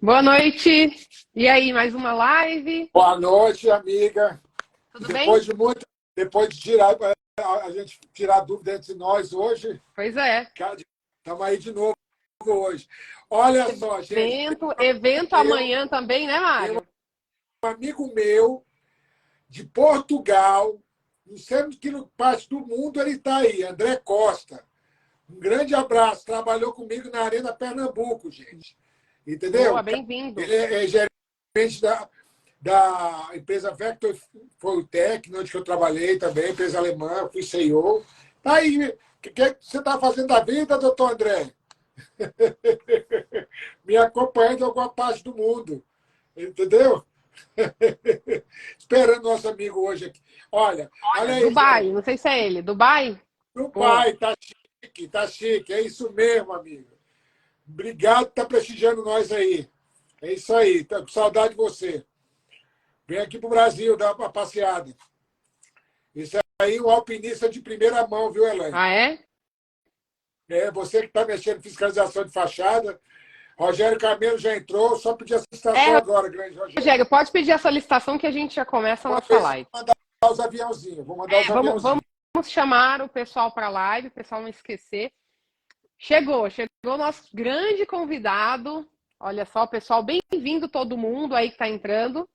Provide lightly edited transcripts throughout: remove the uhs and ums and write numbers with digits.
Boa noite. E aí, mais uma live? Boa noite, amiga. Tudo bem? Depois de tirar a gente tirar dúvida entre nós hoje, Pois é. estamos aí de novo hoje. Olha só, gente, Evento eu amanhã também, né, tenho Mário? um amigo meu de Portugal, não sei em que parte do mundo ele está aí, André Costa. Um grande abraço. Trabalhou comigo na Arena Pernambuco, gente. Boa, Entendeu? bem-vindo. Ele é gerente da empresa Vector Fortec, onde eu trabalhei também, empresa alemã, fui CEO. Tá aí. O que você está fazendo da vida, doutor André? Me acompanhando em alguma parte do mundo. Entendeu? Esperando nosso amigo hoje aqui. Olha aí, Dubai, gente. não sei se é ele. Dubai? Boa. Dubai, tá chique, tá chique. É isso mesmo, amigo. Obrigado por estar prestigiando nós aí. É isso aí. Tô com saudade de você. Vem aqui pro Brasil, dá uma passeada. Isso aí, um alpinista de primeira mão, viu, Elaine? Ah, é? É, você que está mexendo em fiscalização de fachada. Rogério Camelo já entrou, só pedir a solicitação É, agora, grande Rogério. Rogério, pode pedir a solicitação que a gente já começa a Vou nossa ver se live. mandar os aviãozinhos. Vou mandar os Vamos aviãozinhos. chamar o pessoal para a live, o pessoal não esquecer. Chegou o nosso grande convidado. Olha só, pessoal, bem-vindo todo mundo aí que está entrando.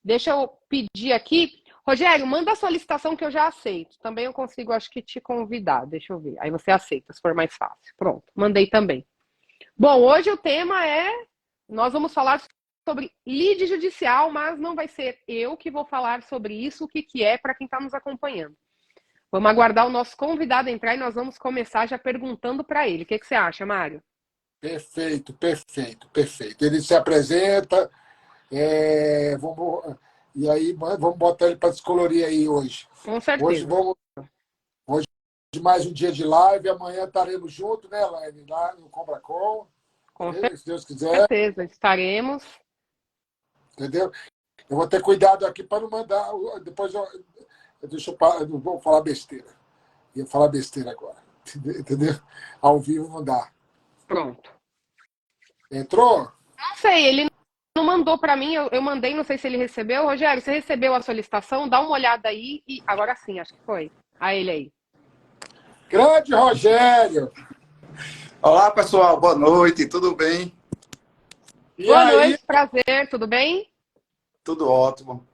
Deixa eu pedir aqui. Rogério, manda a solicitação que eu já aceito. Também eu consigo, acho que, te convidar. Deixa eu ver. Aí você aceita, se for mais fácil. Pronto, mandei também. Bom, hoje o tema é... Nós vamos falar sobre lide judicial, mas não vai ser eu que vou falar sobre isso, o que, que é para quem está nos acompanhando. Vamos aguardar o nosso convidado entrar e nós vamos começar já perguntando para ele. O que, que você acha, Mário? Perfeito, perfeito, perfeito. Ele se apresenta, e aí vamos botar ele para descolorir aí hoje. Com Hoje certeza. vamos de mais um dia de live. Amanhã estaremos juntos, né, Laine? Lá no Combracom, Com se Deus quiser, certeza. Estaremos. entendeu? Eu vou ter cuidado aqui para não mandar. Depois eu não vou falar besteira. Ia falar besteira agora. Entendeu? Ao vivo não dá. Pronto. Entrou? Não sei, ele não mandou para mim, eu mandei, não sei se ele recebeu. Rogério, você recebeu a solicitação? Dá uma olhada aí e agora sim, acho que foi. A ele aí. Grande Rogério! Olá, pessoal. Boa noite. Tudo bem? E Boa aí, noite, prazer, tudo bem? Tudo ótimo.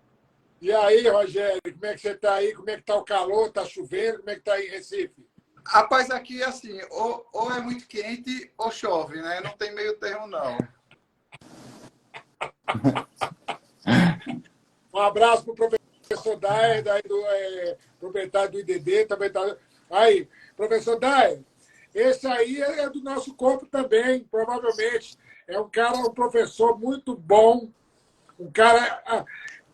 Rogério, como é que você está aí? Como é que está o calor? Está chovendo? Como é que está aí em Recife? Rapaz, aqui assim, ou é muito quente ou chove, né? Não tem meio termo, não. Um abraço para o professor Dair, proprietário do IDD, também está. Aí, professor Dair, esse aí é do nosso corpo também, provavelmente. É um cara, um professor muito bom, um cara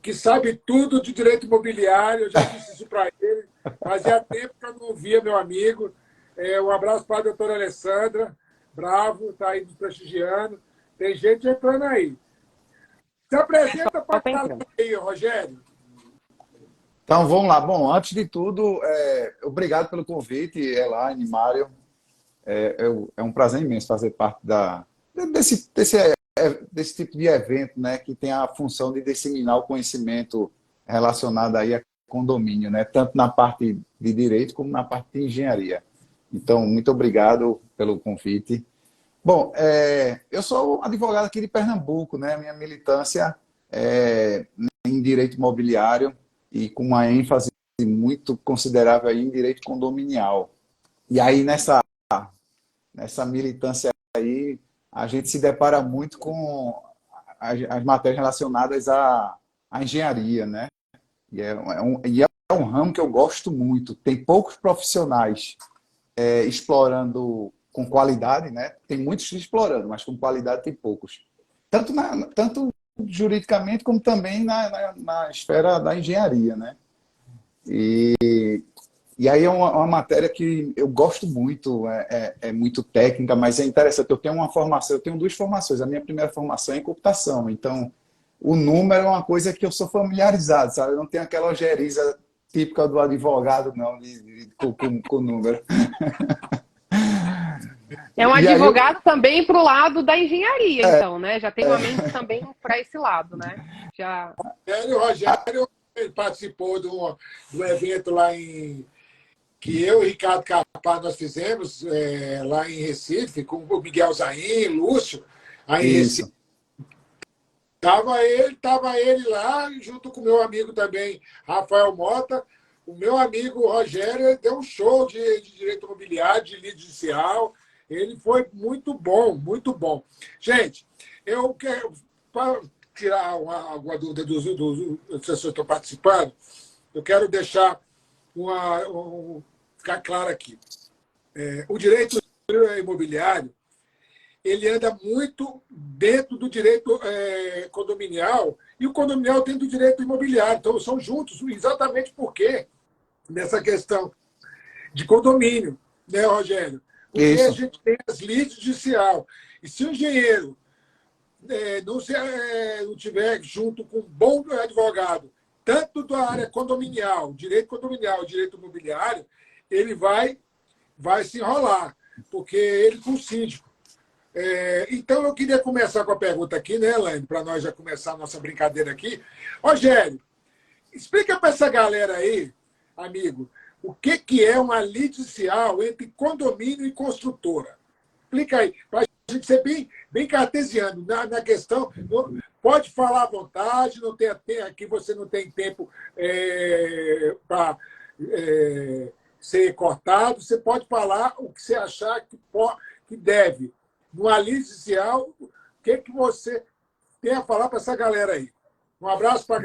que sabe tudo de direito imobiliário. Eu já disse isso para ele. Fazia tempo que eu não via, meu amigo. Um abraço para a doutora Alessandra Bravo, está aí nos prestigiando. Tem gente entrando aí. Se apresenta Só para a tá galera entrando. aí, Rogério. Então, vamos lá. Bom, antes de tudo, obrigado pelo convite, Elaine, Mário. É um prazer imenso fazer parte desse tipo de evento, né, que tem a função de disseminar o conhecimento relacionado aí a condomínio, né, tanto na parte de direito como na parte de engenharia. Então, muito obrigado pelo convite. Bom, eu sou advogado aqui de Pernambuco, né? Minha militância é em direito imobiliário e com uma ênfase muito considerável aí em direito condominial. E aí, nessa militância aí, a gente se depara muito com as matérias relacionadas à engenharia, né? E é um ramo que eu gosto muito. Tem poucos profissionais explorando com qualidade, né? Tem muitos explorando, mas com qualidade tem poucos. Tanto juridicamente como também na esfera da engenharia, né? E aí é uma matéria que eu gosto muito, é muito técnica, mas é interessante. Eu tenho uma formação, eu tenho duas formações. A minha primeira formação é em computação, então o número é uma coisa que eu sou familiarizado, sabe? Eu não tenho aquela ojeriza típica do advogado, não, com o número. É um E aí advogado também para o lado da engenharia, então, né? Já tem uma mente também para esse lado, né? Já... O Rogério ele participou do evento lá que eu e Ricardo Capar nós fizemos lá em Recife, com o Miguel Zain, Lúcio, aí em Recife. Isso. Tava ele lá, junto com o meu amigo também, Rafael Mota. O meu amigo Rogério deu um show de direito imobiliário, de lei judicial. Ele foi muito bom, muito bom. Gente, eu quero, para tirar alguma dúvida dos pessoas que estão participando, eu quero deixar ficar claro aqui. O direito imobiliário ele anda muito dentro do direito condominial e o condominial dentro do direito imobiliário. Então, são juntos, exatamente porque nessa questão de condomínio, né, Rogério? Porque Isso. a gente tem as lides judicial. E se o engenheiro não tiver junto com um bom advogado, tanto da área condominial, direito imobiliário, ele vai se enrolar, porque ele com o síndico. Então, eu queria começar com a pergunta aqui, né, Elaine, para nós já começar a nossa brincadeira aqui. Rogério, explica para essa galera aí, amigo, o que é uma lide judicial entre condomínio e construtora. Explica aí, para a gente ser bem cartesiano na questão. Pode falar à vontade, não tem, aqui você não tem tempo para ser cortado, você pode falar o que você achar que deve. No lide judicial, o que você tem a falar para essa galera aí? Um abraço para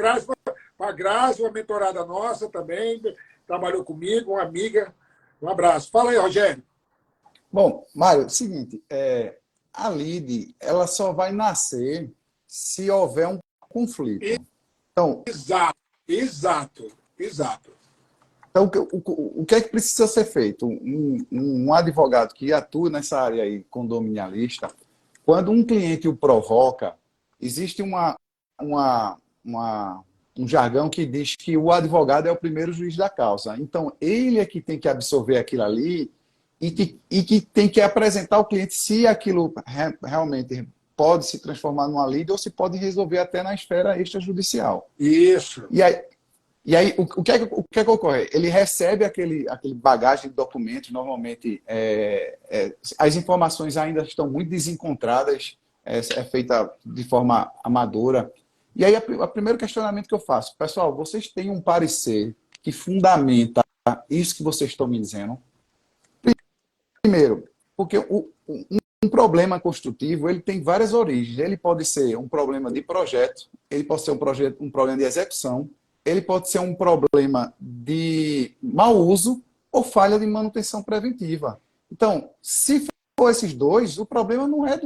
a Grazi, uma mentorada nossa também, trabalhou comigo, uma amiga. Um abraço. Fala aí, Rogério. Bom, Mário, é o seguinte, a lide ela só vai nascer se houver um conflito. Então, Exato. Então, o que é que precisa ser feito? Um advogado que atua nessa área aí, condominialista, quando um cliente o provoca, existe um jargão que diz que o advogado é o primeiro juiz da causa. Então, ele é que tem que absorver aquilo ali e que tem que apresentar ao cliente se aquilo realmente pode se transformar numa lide ou se pode resolver até na esfera extrajudicial. Isso. E aí, o que é que ocorre? Ele recebe aquele bagagem de documentos, normalmente as informações ainda estão muito desencontradas, é feita de forma amadora. E aí, o primeiro questionamento que eu faço, pessoal, vocês têm um parecer que fundamenta isso que vocês estão me dizendo? Primeiro, porque um problema construtivo ele tem várias origens. Ele pode ser um problema de projeto, ele pode ser um problema de execução, ele pode ser um problema de mau uso ou falha de manutenção preventiva. Então, se for esses dois, o problema não é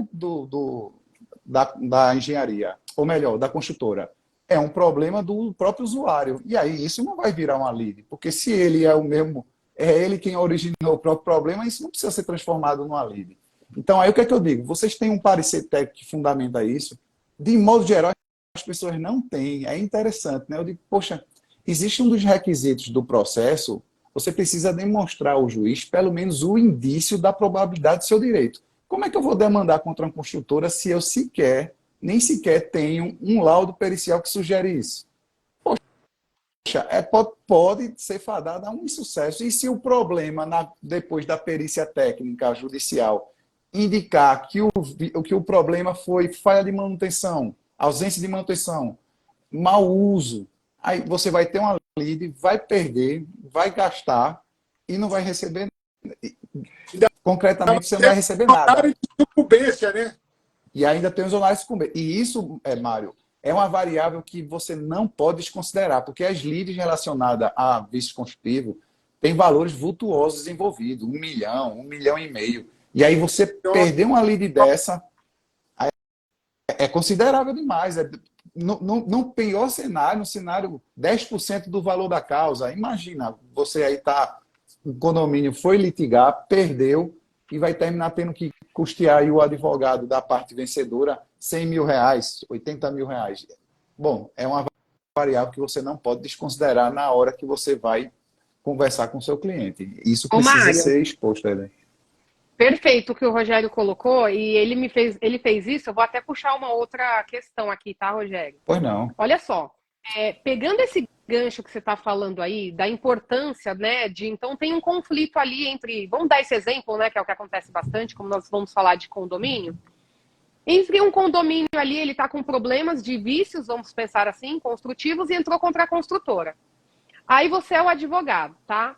da engenharia, ou melhor, da construtora. É um problema do próprio usuário. E aí isso não vai virar uma lide, porque se ele é o mesmo, é ele quem originou o próprio problema, isso não precisa ser transformado numa lide. Então, aí o que é que eu digo? Vocês têm um parecer técnico que fundamenta isso? De modo geral, as pessoas não têm. É interessante, né? Eu digo, poxa, existe um dos requisitos do processo, você precisa demonstrar ao juiz pelo menos o indício da probabilidade do seu direito. Como é que eu vou demandar contra uma construtora se eu nem sequer tenho um laudo pericial que sugere isso? Poxa, pode ser fadado a um insucesso. E se o problema, depois da perícia técnica judicial, indicar que o problema foi falha de manutenção, ausência de manutenção, mau uso, aí você vai ter uma lide, vai perder, vai gastar e não vai receber. Concretamente, você não vai receber nada. De sucumbência, né? E ainda tem os honorários de sucumbência. E isso, Mário, é uma variável que você não pode desconsiderar, porque as lides relacionadas a vício construtivo têm valores vultuosos envolvidos, 1 milhão, 1,5 milhão. E aí você perder uma lide dessa é considerável demais. No pior cenário, no cenário 10% do valor da causa, imagina, você aí o condomínio foi litigar, perdeu e vai terminar tendo que custear aí o advogado da parte vencedora 100 mil reais, 80 mil reais. Bom, é uma variável que você não pode desconsiderar na hora que você vai conversar com o seu cliente. Isso precisa ser exposto a ele. Perfeito o que o Rogério colocou, e ele fez isso. Eu vou até puxar uma outra questão aqui, tá, Rogério? Pois não. Olha só, pegando esse gancho que você está falando aí, da importância, né, então tem um conflito ali entre, vamos dar esse exemplo, né, que é o que acontece bastante, como nós vamos falar de condomínio, entre um condomínio ali, ele está com problemas de vícios, vamos pensar assim, construtivos, e entrou contra a construtora. Aí você é o advogado, tá?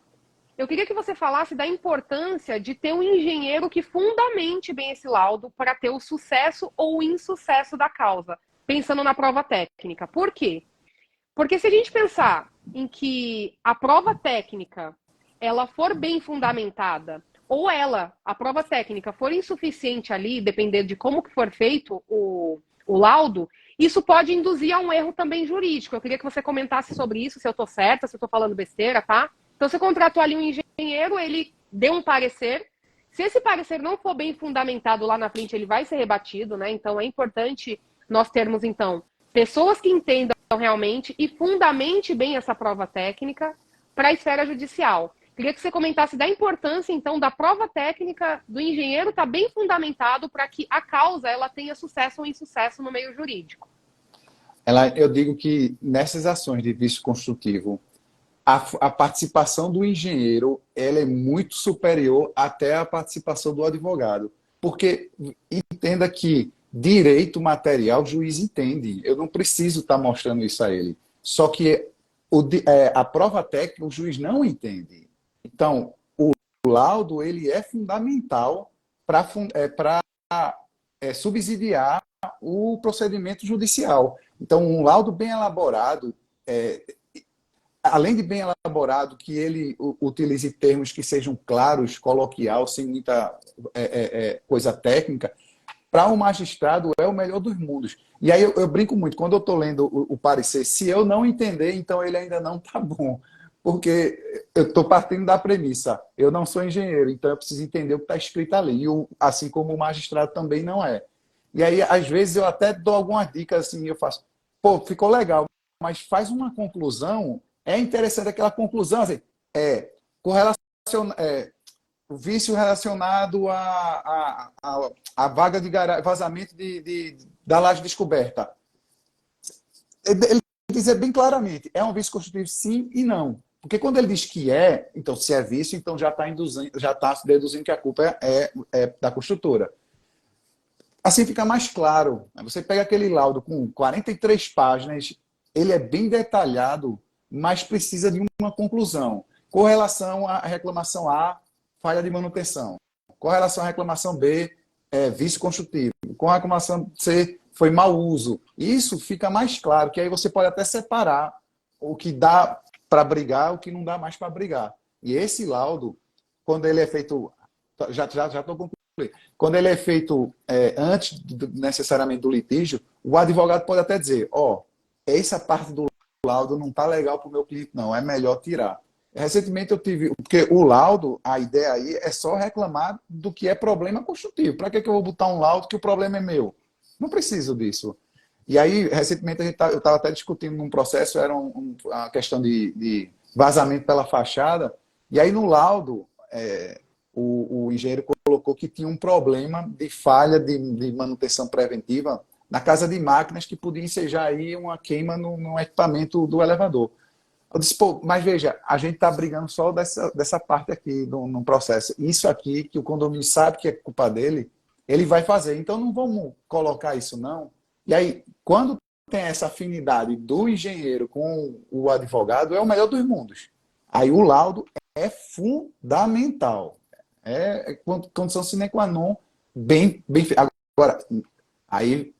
Eu queria que você falasse da importância de ter um engenheiro que fundamente bem esse laudo para ter o sucesso ou o insucesso da causa, pensando na prova técnica. Por quê? Porque se a gente pensar em que a prova técnica ela for bem fundamentada, ou a prova técnica, for insuficiente ali, dependendo de como que for feito o laudo, isso pode induzir a um erro também jurídico. Eu queria que você comentasse sobre isso, se eu estou certa, se eu estou falando besteira, tá? Então, você contratou ali um engenheiro, ele deu um parecer. Se esse parecer não for bem fundamentado lá na frente, ele vai ser rebatido, né? Então, é importante nós termos, então, pessoas que entendam realmente e fundamente bem essa prova técnica para a esfera judicial. Queria que você comentasse da importância, então, da prova técnica do engenheiro estar bem fundamentado para que a causa ela tenha sucesso ou insucesso no meio jurídico. Eu digo que nessas ações de vício construtivo, a participação do engenheiro ela é muito superior até a participação do advogado. Porque entenda que direito material o juiz entende. Eu não preciso estar mostrando isso a ele. Só que a prova técnica o juiz não entende. Então, o laudo ele é fundamental para subsidiar o procedimento judicial. Então, um laudo bem elaborado, além de bem elaborado, que ele utilize termos que sejam claros, coloquial, sem muita coisa técnica, para o magistrado é o melhor dos mundos. E aí eu brinco muito, quando eu estou lendo o parecer, se eu não entender, então ele ainda não está bom. Porque eu estou partindo da premissa, eu não sou engenheiro, então eu preciso entender o que está escrito ali, assim como o magistrado também não é. E aí, às vezes, eu até dou algumas dicas assim, eu faço, pô, ficou legal, mas faz uma conclusão, é interessante aquela conclusão, assim, o vício relacionado à vaga de vazamento da laje descoberta. Ele dizer bem claramente, é um vício constitutivo sim e não. Porque quando ele diz que então se é vício, então já está deduzindo que a culpa é da construtora. Assim fica mais claro. Você pega aquele laudo com 43 páginas, ele é bem detalhado, mas precisa de uma conclusão. Com relação à reclamação A, falha de manutenção. Com relação à reclamação B, vício construtivo. Com a reclamação C, foi mau uso. Isso fica mais claro, que aí você pode até separar o que dá para brigar, o que não dá mais para brigar. E esse laudo, quando ele é feito... Já estou concluindo. Quando ele é feito antes necessariamente do litígio, o advogado pode até dizer, essa parte do laudo não está legal para o meu cliente, não, é melhor tirar. Recentemente eu tive... Porque o laudo, a ideia aí é só reclamar do que é problema construtivo. Para que eu vou botar um laudo que o problema é meu? Não preciso disso. E aí, recentemente, eu estava até discutindo num processo, era uma questão de vazamento pela fachada, e aí no laudo, o engenheiro colocou que tinha um problema de falha de manutenção preventiva na casa de máquinas que podia ensejar aí uma queima no equipamento do elevador. Eu disse, pô, mas veja, a gente está brigando só dessa parte aqui no processo. Isso aqui, que o condomínio sabe que é culpa dele, ele vai fazer. Então, não vamos colocar isso, não. E aí, quando tem essa afinidade do engenheiro com o advogado, é o melhor dos mundos. Aí o laudo é fundamental. É condição sine qua non, bem feita. Agora, aí,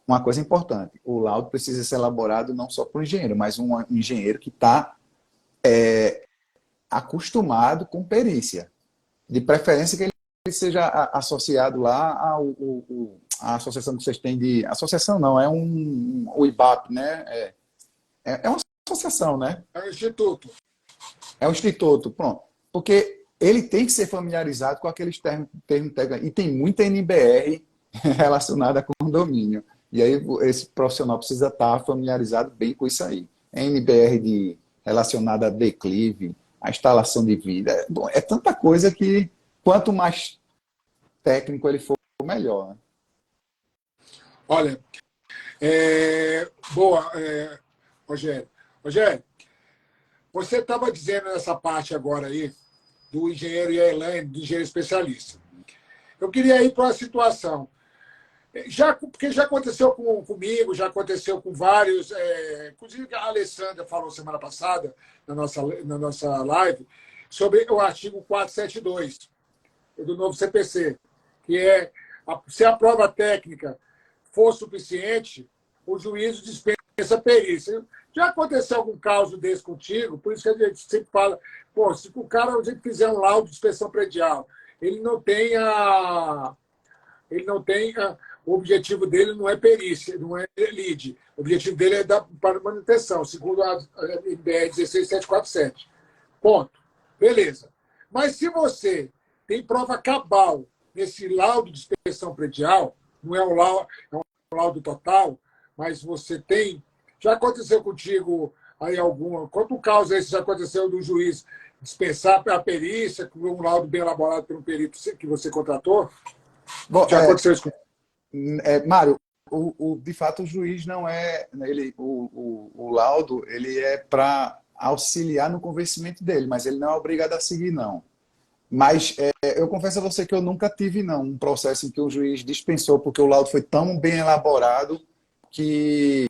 uma coisa importante, o laudo precisa ser elaborado não só por engenheiro, mas um engenheiro que está acostumado com perícia. De preferência que ele seja associado lá à associação que vocês têm de... Associação não, o IBAP, né? É uma associação, né? É um instituto. É um instituto, pronto. Porque ele tem que ser familiarizado com aqueles termos técnicos. E tem muita NBR relacionada com condomínio. E aí esse profissional precisa estar familiarizado bem com isso aí. NBR relacionada a declive, a instalação de vida. Bom, é tanta coisa que quanto mais técnico ele for, melhor. Né? Olha, boa, Rogério. Rogério, você estava dizendo nessa parte agora aí, do engenheiro Elaine, do engenheiro especialista. Eu queria ir para uma situação. Porque já aconteceu comigo, já aconteceu com vários, inclusive a Alessandra falou semana passada, na nossa live, sobre o artigo 472 do novo CPC, que é, se a prova técnica for suficiente, o juízo dispensa a perícia. Já aconteceu algum caso desse contigo? Por isso que a gente sempre fala, pô, se o cara fizer um laudo de inspeção predial, ele não tem o objetivo dele não é perícia, não é LID. O objetivo dele é para manutenção, segundo a NBR 16747. Ponto. Beleza. Mas se você tem prova cabal nesse laudo de inspeção predial, não é um laudo total, mas você tem... Já aconteceu contigo aí alguma... Quanto causa esse já aconteceu do juiz dispensar a perícia, com um laudo bem elaborado pelo perito que você contratou? Bom, já aconteceu isso com... Mário, de fato o juiz não é... O laudo ele é para auxiliar no convencimento dele, mas ele não é obrigado a seguir, não. Mas eu confesso a você que eu nunca tive, não, um processo em que o juiz dispensou, porque o laudo foi tão bem elaborado que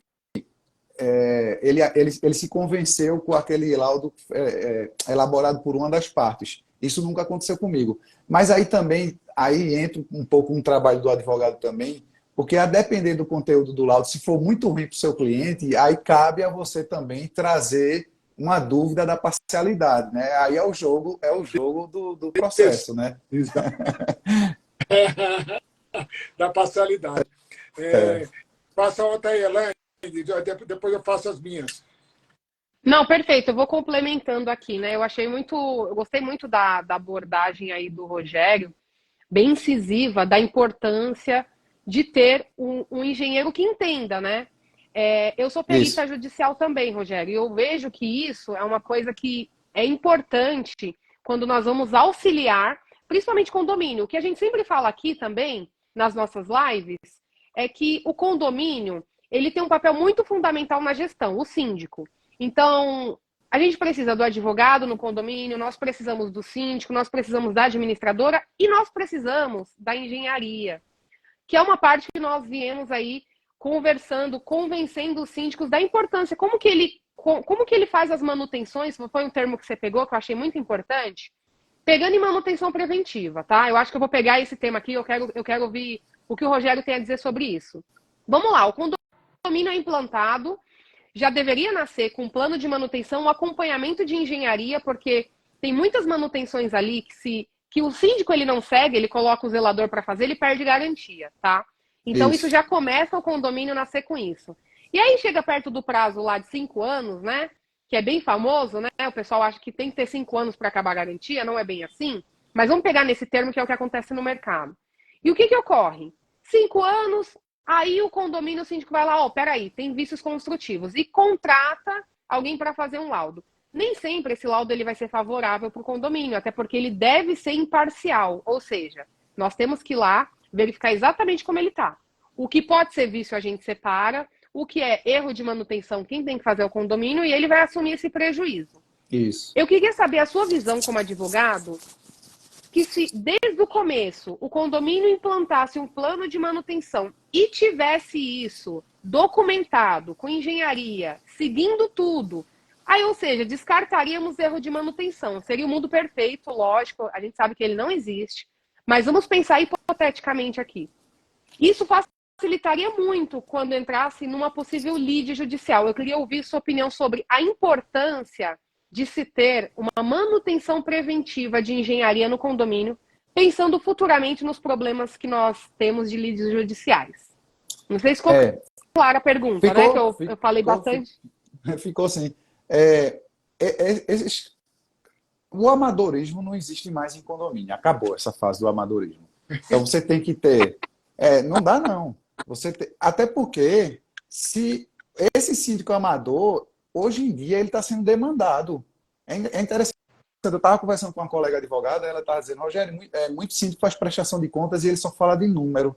ele se convenceu com aquele laudo elaborado por uma das partes. Isso nunca aconteceu comigo. Mas aí também, entra um pouco um trabalho do advogado também, porque a depender do conteúdo do laudo, se for muito ruim para o seu cliente, aí cabe a você também trazer uma dúvida da parcialidade, né? Aí é o jogo do processo, né? Da parcialidade. Faça outra aí, Elaine, depois eu faço as minhas. Não, perfeito. Eu vou complementando aqui, né? Eu gostei muito da abordagem aí do Rogério, bem incisiva, da importância de ter um engenheiro que entenda, né? Eu sou perita judicial também, Rogério, e eu vejo que isso é uma coisa que é importante quando nós vamos auxiliar, principalmente condomínio. O que a gente sempre fala aqui também, nas nossas lives, é que o condomínio, ele tem um papel muito fundamental na gestão, o síndico. Então, a gente precisa do advogado no condomínio, nós precisamos do síndico, nós precisamos da administradora e nós precisamos da engenharia, que é uma parte que nós viemos aí conversando, convencendo os síndicos da importância, como que ele faz as manutenções, foi um termo que você pegou, que eu achei muito importante, pegando em manutenção preventiva, tá? Eu acho que eu vou pegar esse tema aqui, eu quero ouvir o que o Rogério tem a dizer sobre isso. Vamos lá, o condomínio é implantado, já deveria nascer com um plano de manutenção, um acompanhamento de engenharia, porque tem muitas manutenções ali que o síndico ele não segue, ele coloca o zelador para fazer, ele perde garantia, tá? Então isso já começa o condomínio a nascer com isso. E aí chega perto do prazo lá de 5 anos, né? Que é bem famoso, né? O pessoal acha que tem que ter 5 anos para acabar a garantia, não é bem assim. Mas vamos pegar nesse termo que é o que acontece no mercado. E o que ocorre? 5 anos, aí o condomínio, o síndico vai lá, peraí, tem vícios construtivos. E contrata alguém para fazer um laudo. Nem sempre esse laudo ele vai ser favorável para o condomínio, até porque ele deve ser imparcial. Ou seja, nós temos que ir lá verificar exatamente como ele está. O que pode ser vício a gente separa, o que é erro de manutenção, quem tem que fazer é o condomínio, e ele vai assumir esse prejuízo. Isso. Eu queria saber a sua visão como advogado, que se desde o começo o condomínio implantasse um plano de manutenção e tivesse isso documentado, com engenharia, seguindo tudo, aí, ou seja, descartaríamos erro de manutenção. Seria o mundo perfeito, lógico, a gente sabe que ele não existe, mas vamos pensar hipoteticamente aqui. Isso facilitaria muito quando entrasse numa possível lide judicial. Eu queria ouvir sua opinião sobre a importância de se ter uma manutenção preventiva de engenharia no condomínio, pensando futuramente nos problemas que nós temos de lides judiciais. Não sei se ficou clara a pergunta, né? Que eu falei bastante. Ficou sim. O amadorismo não existe mais em condomínio. Acabou essa fase do amadorismo. Então você tem que ter... não dá, não. Até porque, se esse síndico amador, hoje em dia, ele está sendo demandado. É interessante eu estava conversando com uma colega advogada, ela estava dizendo, Rogério, muito síndico faz prestação de contas e ele só fala de número.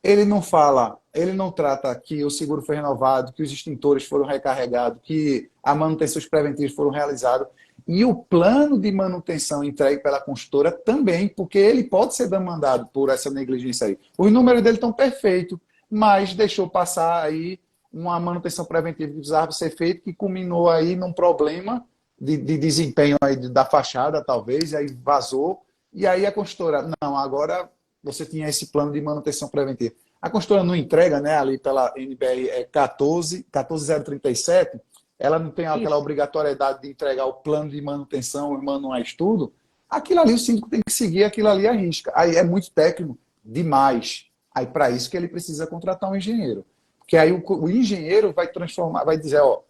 Ele não fala, ele não trata que o seguro foi renovado, que os extintores foram recarregados, que a manutenções preventivas foram realizadas. E o plano de manutenção entregue pela consultora também, porque ele pode ser demandado por essa negligência aí. Os números dele estão perfeitos, mas deixou passar aí uma manutenção preventiva que precisava ser feita, que culminou aí num problema de desempenho aí da fachada, talvez, e aí vazou. E aí a consultora, não, agora você tinha esse plano de manutenção preventiva. A consultora não entrega, né, ali pela NBR 14037, ela não tem aquela obrigatoriedade de entregar o plano de manutenção, os manuais, tudo. Aquilo ali, o síndico tem que seguir aquilo ali à risca. Aí é muito técnico demais. Aí, para isso que ele precisa contratar um engenheiro. Porque aí o engenheiro vai transformar, vai dizer, ó,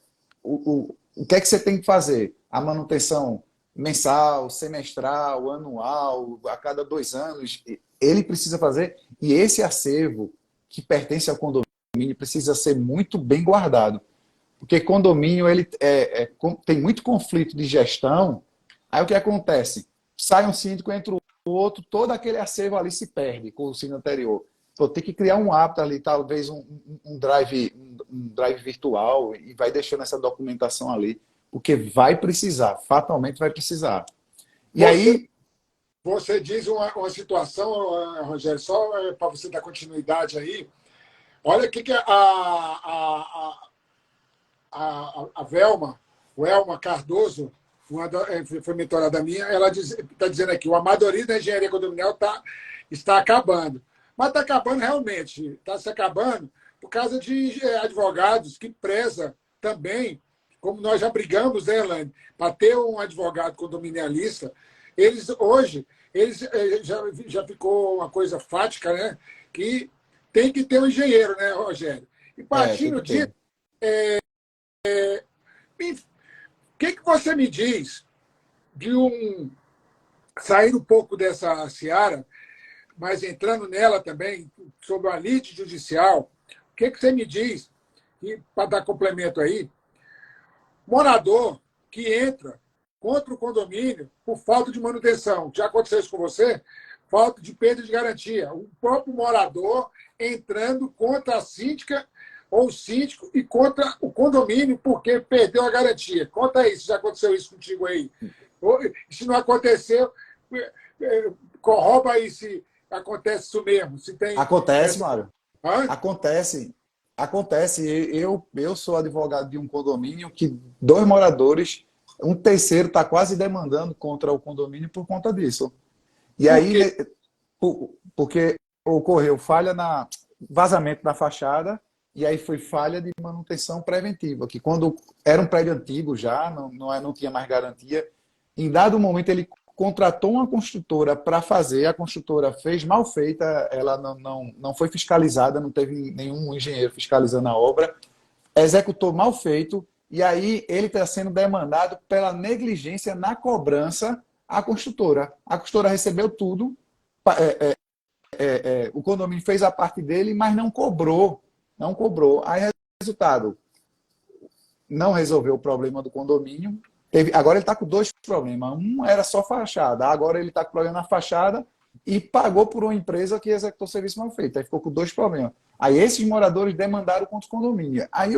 o que é que você tem que fazer? A manutenção mensal, semestral, anual, a cada 2 anos, ele precisa fazer. E esse acervo que pertence ao condomínio precisa ser muito bem guardado. Porque condomínio ele tem muito conflito de gestão. Aí o que acontece? Sai um síndico, entra o outro, todo aquele acervo ali se perde com o síndico anterior. Então, tem que criar um hábito ali, talvez um drive virtual, e vai deixando essa documentação ali, porque vai precisar, fatalmente vai precisar. E aí... Você diz uma situação, Rogério, só para você dar continuidade aí. Olha o que a Velma Cardoso, foi mentorada minha, ela está dizendo aqui, o amadorismo da engenharia condominial está acabando. Mas está acabando realmente, está se acabando por causa de advogados que preza também, como nós já brigamos, né, Elaine, para ter um advogado condominialista. Eles hoje, já ficou uma coisa fática, né? Que tem que ter um engenheiro, né, Rogério? E partindo disso, o que você me diz de sair um pouco dessa seara, mas entrando nela também, sobre a lide judicial, o que você me diz, e para dar complemento aí, morador que entra contra o condomínio por falta de manutenção. Já aconteceu isso com você? Falta de perda de garantia. O próprio morador entrando contra a síndica ou o síndico e contra o condomínio porque perdeu a garantia. Conta aí se já aconteceu isso contigo aí. Se não aconteceu, corroba aí se acontece isso mesmo. Se tem... Acontece, Mário. Acontece. Eu sou advogado de um condomínio que 2 moradores, um terceiro está quase demandando contra o condomínio por conta disso. E aí, porque ocorreu vazamento na fachada, e aí foi falha de manutenção preventiva, que quando era um prédio antigo já, não tinha mais garantia, em dado momento ele contratou uma construtora para fazer, a construtora fez mal feita, ela não foi fiscalizada, não teve nenhum engenheiro fiscalizando a obra, executou mal feito, e aí ele está sendo demandado pela negligência na cobrança à construtora. A construtora recebeu tudo, o condomínio fez a parte dele, mas não cobrou. Aí, resultado, não resolveu o problema do condomínio. Agora ele está com 2 problemas. Um era só fachada. Agora ele está com problema na fachada e pagou por uma empresa que executou o serviço mal feito. Aí ficou com 2 problemas. Aí esses moradores demandaram contra o condomínio. Aí,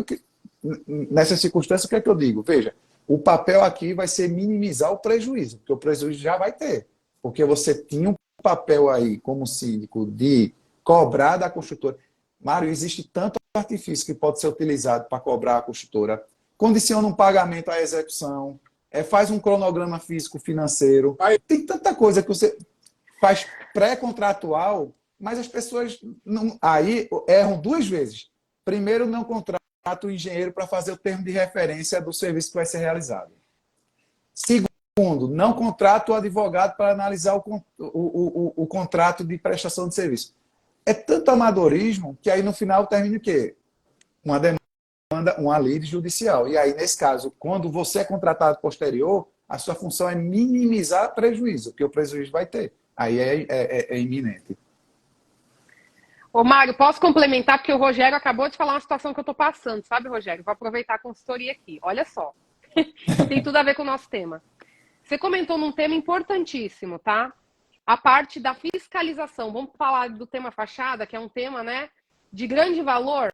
nessa circunstância, o que é que eu digo? Veja, o papel aqui vai ser minimizar o prejuízo, porque o prejuízo já vai ter. Porque você tinha um papel aí, como síndico, de cobrar da construtora. Mário, existe tanto artifício que pode ser utilizado para cobrar a construtora. Condiciona um pagamento à execução, faz um cronograma físico-financeiro. Tem tanta coisa que você faz pré-contratual, mas as pessoas aí erram 2 vezes. Primeiro, não contrata o engenheiro para fazer o termo de referência do serviço que vai ser realizado. Segundo, não contrata o advogado para analisar o contrato de prestação de serviço. É tanto amadorismo que aí no final termina o quê? Uma demanda, uma lide judicial. E aí, nesse caso, quando você é contratado posterior, a sua função é minimizar prejuízo, porque o prejuízo vai ter. Aí é iminente. Ô, Mário, posso complementar? Porque o Rogério acabou de falar uma situação que eu estou passando, sabe, Rogério? Vou aproveitar a consultoria aqui. Olha só. Tem tudo a ver com o nosso tema. você comentou num tema importantíssimo, tá? A parte da fiscalização. Vamos falar do tema fachada, que é um tema, né, de grande valor.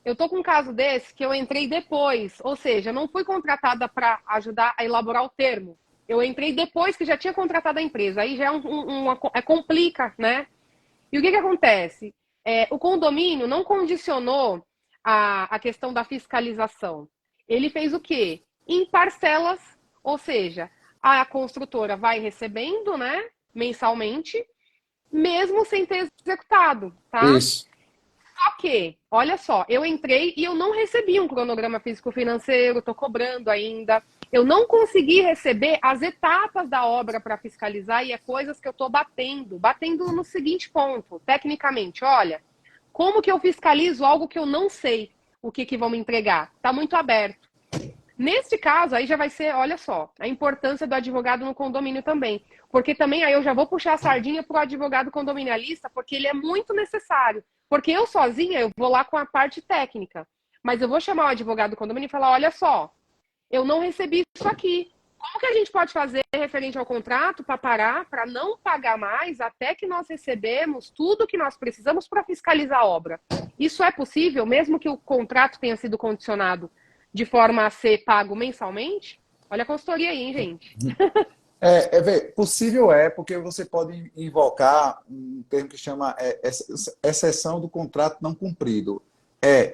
Eu tô com um caso desse que eu entrei depois, ou seja, não fui contratada para ajudar a elaborar o termo. Eu entrei depois que já tinha contratado a empresa. Aí já complica, né? E o que acontece? O condomínio não condicionou a questão da fiscalização. Ele fez o quê? Em parcelas, ou seja, a construtora vai recebendo, né, mensalmente, mesmo sem ter executado, tá? Isso. Só que, olha só, eu entrei e eu não recebi um cronograma físico-financeiro, estou cobrando ainda. Eu não consegui receber as etapas da obra para fiscalizar e é coisas que eu estou batendo no seguinte ponto, tecnicamente, olha, como que eu fiscalizo algo que eu não sei o que vão me entregar? Está muito aberto. Neste caso, aí já vai ser, olha só, a importância do advogado no condomínio também. Porque também aí eu já vou puxar a sardinha para o advogado condominialista, porque ele é muito necessário. Porque eu sozinha, eu vou lá com a parte técnica. Mas eu vou chamar o advogado do condomínio e falar, olha só, eu não recebi isso aqui. Como que a gente pode fazer referente ao contrato para parar, para não pagar mais, até que nós recebemos tudo que nós precisamos para fiscalizar a obra? Isso é possível, mesmo que o contrato tenha sido condicionado de forma a ser pago mensalmente? Olha a consultoria aí, hein, gente? Possível porque você pode invocar um termo que chama exceção do contrato não cumprido.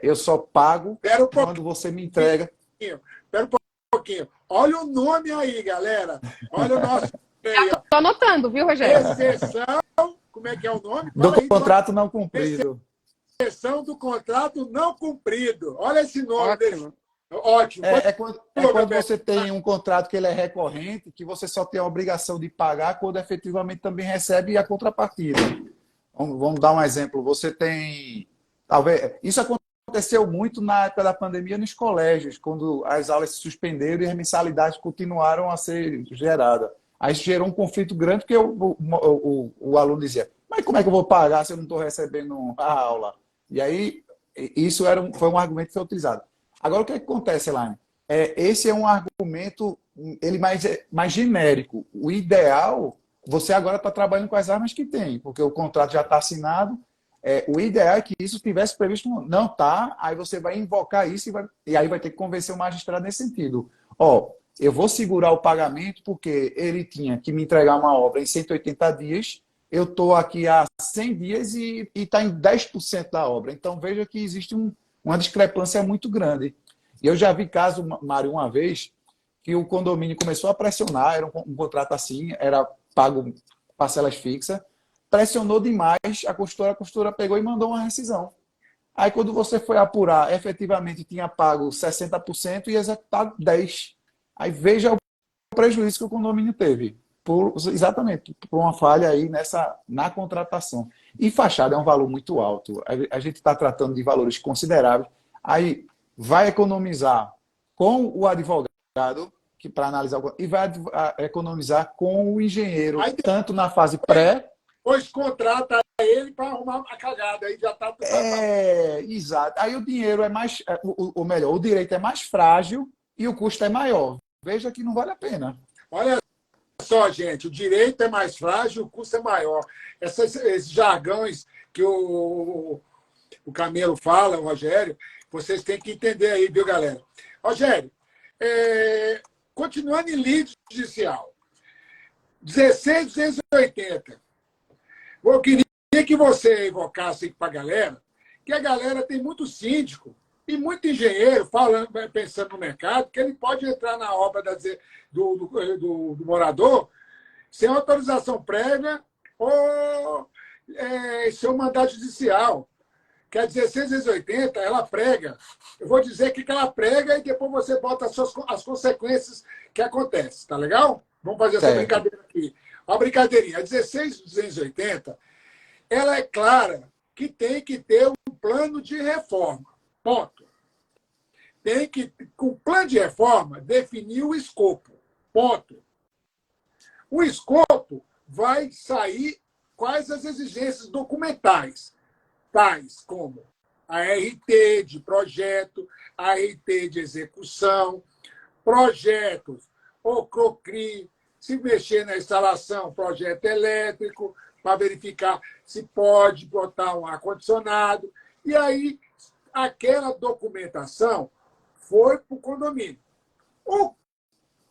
Eu só pago quando você me entrega. Espera um pouquinho. Olha o nome aí, galera. Olha o nosso aí, ó. Tô anotando, viu, Rogério? Exceção, como é que é o nome? Do contrato não cumprido. Exceção do contrato não cumprido. Olha esse nome Ótimo. desse. Ótimo. Quando você tem um contrato que ele é recorrente, que você só tem a obrigação de pagar quando efetivamente também recebe a contrapartida. Vamos dar um exemplo. Você tem... Talvez isso aconteceu muito na época da pandemia nos colégios, quando as aulas se suspenderam e as mensalidades continuaram a ser geradas. Aí gerou um conflito grande, porque o aluno dizia, mas como é que eu vou pagar se eu não estou recebendo a aula? E aí, isso foi um argumento que foi utilizado. Agora, o que acontece, Elaine? Esse é um argumento ele mais genérico. O ideal, você agora está trabalhando com as armas que tem, porque o contrato já está assinado. O ideal é que isso estivesse previsto. Não está, aí você vai invocar isso e aí vai ter que convencer o magistrado nesse sentido. Eu vou segurar o pagamento porque ele tinha que me entregar uma obra em 180 dias, eu estou aqui há 100 dias e está em 10% da obra. Então, veja que existe uma discrepância muito grande. E eu já vi caso, Mário, uma vez, que o condomínio começou a pressionar, era um contrato assim, era pago parcelas fixas, pressionou demais a construtora pegou e mandou uma rescisão. Aí, quando você foi apurar, efetivamente tinha pago 60% e executado 10%. Aí veja o prejuízo que o condomínio teve, exatamente por uma falha aí na contratação. E fachada é um valor muito alto. A gente está tratando de valores consideráveis. Aí vai economizar com o advogado para analisar e vai economizar com o engenheiro, tanto na fase pré. Pois contrata ele para arrumar a cagada, aí já está. Exato. Aí o dinheiro é mais, ou melhor, o direito é mais frágil e o custo é maior. Veja que não vale a pena. Olha só, gente, o direito é mais frágil, o custo é maior. Esses jargões que o Camelo fala, o Rogério, vocês têm que entender aí, viu, galera? Rogério, continuando em lide judicial, 16.280. Eu queria que você evocasse para a galera, que a galera tem muito síndico e muito engenheiro pensando no mercado, que ele pode entrar na obra do morador sem autorização prévia ou sem um mandato judicial. Que a 16.280, ela prega. Eu vou dizer o que ela prega e depois você bota as consequências que acontecem. Tá legal? Vamos fazer essa brincadeira aqui. Uma brincadeirinha. A 16.280, ela é clara que tem que ter um plano de reforma. Ponto. Tem que, com o plano de reforma, definir o escopo. Ponto. O escopo vai sair quais as exigências documentais, tais como a RT de projeto, a RT de execução, projetos ou CROCRI, se mexer na instalação, projeto elétrico, para verificar se pode botar um ar-condicionado. E aí, aquela documentação foi para o condomínio. O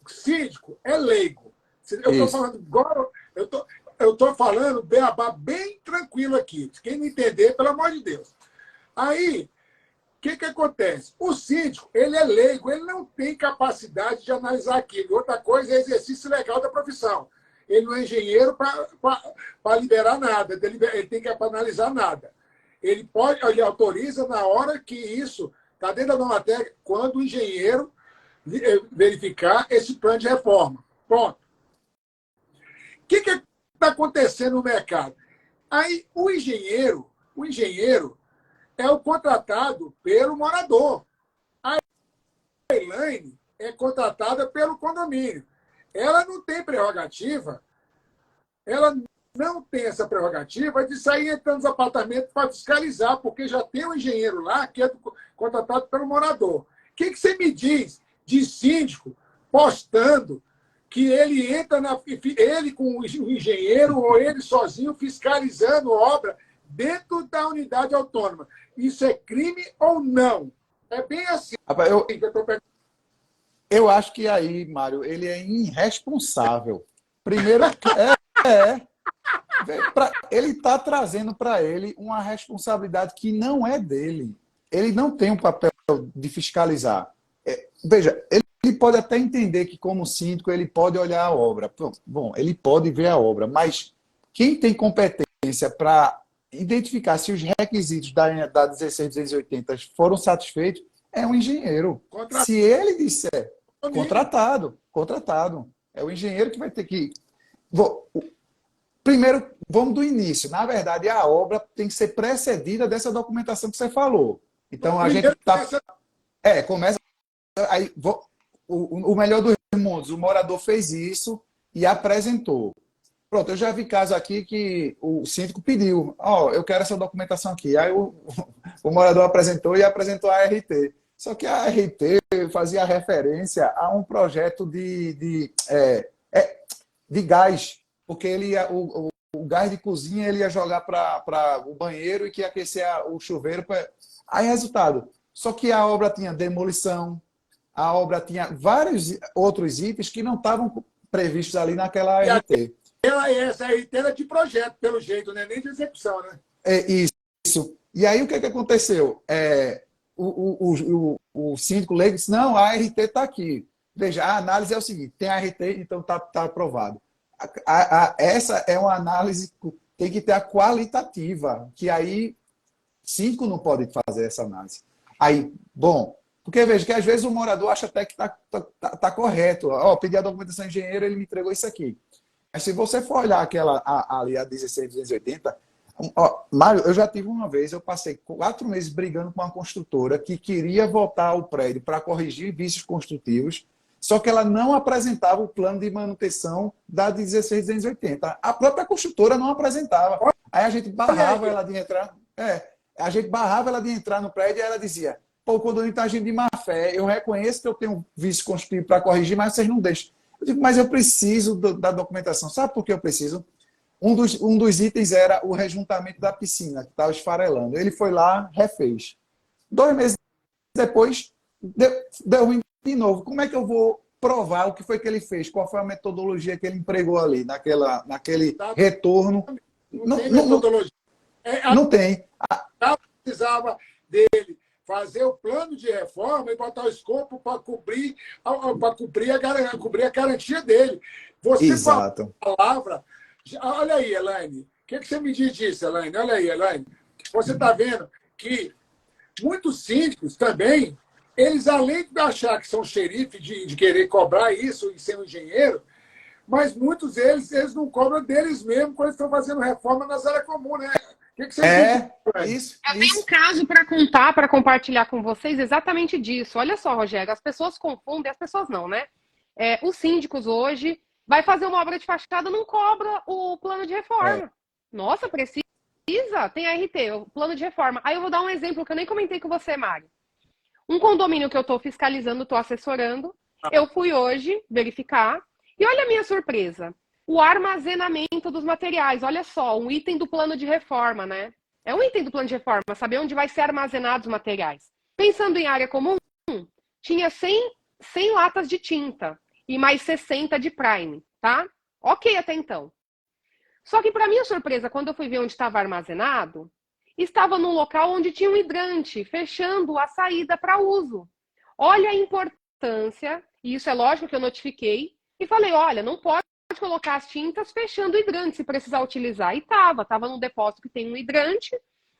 síndico é leigo. Eu estou falando agora, eu estou falando beabá bem tranquilo aqui. Quem não entender, pelo amor de Deus. Aí, o que acontece? O síndico, ele é leigo, ele não tem capacidade de analisar aquilo. Outra coisa é exercício legal da profissão. Ele não é engenheiro para liberar nada, ele tem que analisar nada. Ele autoriza na hora que isso está dentro da norma técnica, quando o engenheiro verificar esse plano de reforma. Pronto. O que está acontecendo no mercado? Aí o engenheiro é o contratado pelo morador. A Elaine é contratada pelo condomínio. Ela não tem prerrogativa, ela não tem essa prerrogativa de sair entrando nos apartamentos para fiscalizar, porque já tem um engenheiro lá que é contratado pelo morador. O que você me diz de síndico postando que ele entra ele com o engenheiro ou ele sozinho fiscalizando obra dentro da unidade autônoma? Isso é crime ou não? É bem assim. Rapaz, eu acho que aí, Mário, ele é irresponsável. Primeiro, ele está trazendo para ele uma responsabilidade que não é dele. Ele não tem um papel de fiscalizar. Veja, ele pode até entender que, como síndico, ele pode olhar a obra. Bom, ele pode ver a obra, mas quem tem competência para identificar se os requisitos da 16.280 foram satisfeitos é um engenheiro. Se ele disser contratado. É o engenheiro que vai ter que... Primeiro, vamos do início. Na verdade, a obra tem que ser precedida dessa documentação que você falou. Então, a gente está... começa... Aí, o melhor dos mundos, o morador fez isso e apresentou. Pronto, eu já vi caso aqui que o síndico pediu, eu quero essa documentação aqui. Aí o morador apresentou e apresentou a RT. Só que a RT fazia referência a um projeto de gás, porque o gás de cozinha ele ia jogar para o banheiro e que ia aquecer o chuveiro. Aí, resultado, só que a obra tinha demolição, a obra tinha vários outros itens que não estavam previstos ali naquela RT. Essa RT era de projeto, pelo jeito, né? Nem de execução, né? Isso. E aí, o que aconteceu? O síndico leigo disse, não, a RT está aqui. Veja, a análise é o seguinte, tem a RT, então está aprovado. Essa é uma análise, tem que ter a qualitativa, que aí síndico não pode fazer essa análise. Aí, bom, porque veja que às vezes o morador acha até que está correto. Pedi a documentação do engenheiro, ele me entregou isso aqui. Mas se você for olhar ali a 16.280, Mário, eu já tive uma vez, eu passei 4 meses brigando com uma construtora que queria voltar ao prédio para corrigir vícios construtivos, só que ela não apresentava o plano de manutenção da 16.280. A própria construtora não apresentava. Aí a gente barrava ela de entrar. A gente barrava ela de entrar no prédio e ela dizia, o condomínio está agindo de má fé, eu reconheço que eu tenho um vício construtivo para corrigir, mas vocês não deixam. Eu digo, mas eu preciso da documentação. Sabe por que eu preciso? Um dos itens era o rejuntamento da piscina, que estava esfarelando. Ele foi lá, refez. 2 meses depois, deu ruim de novo. Como é que eu vou provar o que foi que ele fez? Qual foi a metodologia que ele empregou ali, naquele retorno? Não tem metodologia. Não tem. Precisava dele fazer o plano de reforma e botar o escopo para cobrir a garantia dele. Você Exato. falou a palavra... Olha aí, Elaine. O que você me diz disso, Elaine? Olha aí, Elaine. Você está vendo que muitos síndicos também, eles, além de achar que são xerife, de querer cobrar isso e ser um engenheiro, mas muitos deles, eles não cobram deles mesmos quando estão fazendo reforma nas áreas comuns, né? O que você diz? Isso. Eu tenho um caso para contar, para compartilhar com vocês exatamente disso. Olha só, Rogério, as pessoas confundem, as pessoas não, né? Os síndicos hoje vai fazer uma obra de fachada, não cobra o plano de reforma. Nossa, precisa? Tem a RT, o plano de reforma. Aí eu vou dar um exemplo que eu nem comentei com você, Mário. Um condomínio que eu estou fiscalizando, estou assessorando, Eu fui hoje verificar e olha a minha surpresa. O armazenamento dos materiais. Olha só, um item do plano de reforma, né? É um item do plano de reforma, saber onde vai ser armazenados os materiais. Pensando em área comum, tinha 100 latas de tinta e mais 60 de prime, tá? Ok até então. Só que, para minha surpresa, quando eu fui ver onde estava armazenado, estava num local onde tinha um hidrante, fechando a saída para uso. Olha a importância, e isso é lógico que eu notifiquei, e falei, olha, não pode colocar as tintas fechando o hidrante, se precisar utilizar. E estava num depósito que tem um hidrante,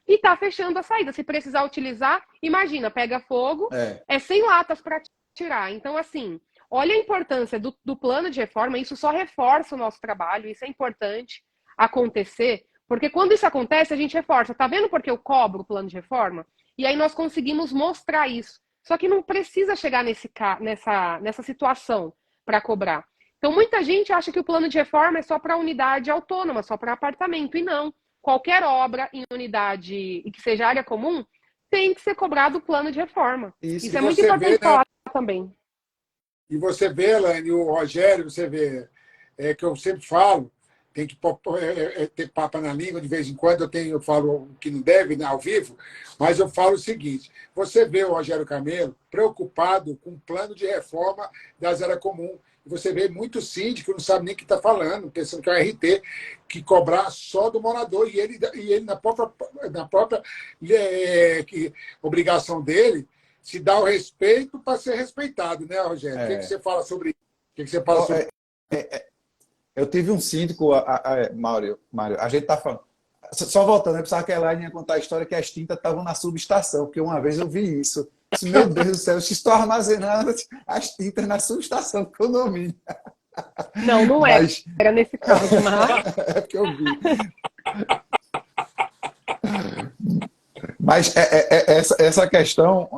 e está fechando a saída. Se precisar utilizar, imagina, pega fogo, é 100 latas para tirar. Então, assim, olha a importância do plano de reforma, isso só reforça o nosso trabalho, isso é importante acontecer, porque quando isso acontece, a gente reforça. Tá vendo porque eu cobro o plano de reforma? E aí nós conseguimos mostrar isso. Só que não precisa chegar nessa situação para cobrar. Então, muita gente acha que o plano de reforma é só para unidade autônoma, só para apartamento, e não. Qualquer obra em unidade e que seja área comum tem que ser cobrado o plano de reforma. Isso é muito importante falar também. E você vê, Elaine, o Rogério, você vê, que eu sempre falo, tem que ter papa na língua, de vez em quando eu falo o que não deve, né, ao vivo, mas eu falo o seguinte, você vê o Rogério Camelo preocupado com o plano de reforma das áreas comuns, e você vê muito síndico que não sabe nem o que está falando, pensando que é o RT, que cobrar só do morador, e ele na própria obrigação dele, se dá o respeito para ser respeitado, né, Rogério? O que você fala sobre isso? O que você fala sobre Eu tive um síndico, Mário, a gente tá falando. Só voltando, eu pensava que a Elaine ia contar a história que as tintas estavam na subestação, porque uma vez eu vi isso. Disse, meu Deus do céu, eu estou armazenando as tintas na subestação do condomínio. Não era nesse caso, mas... É porque eu vi. Mas essa questão,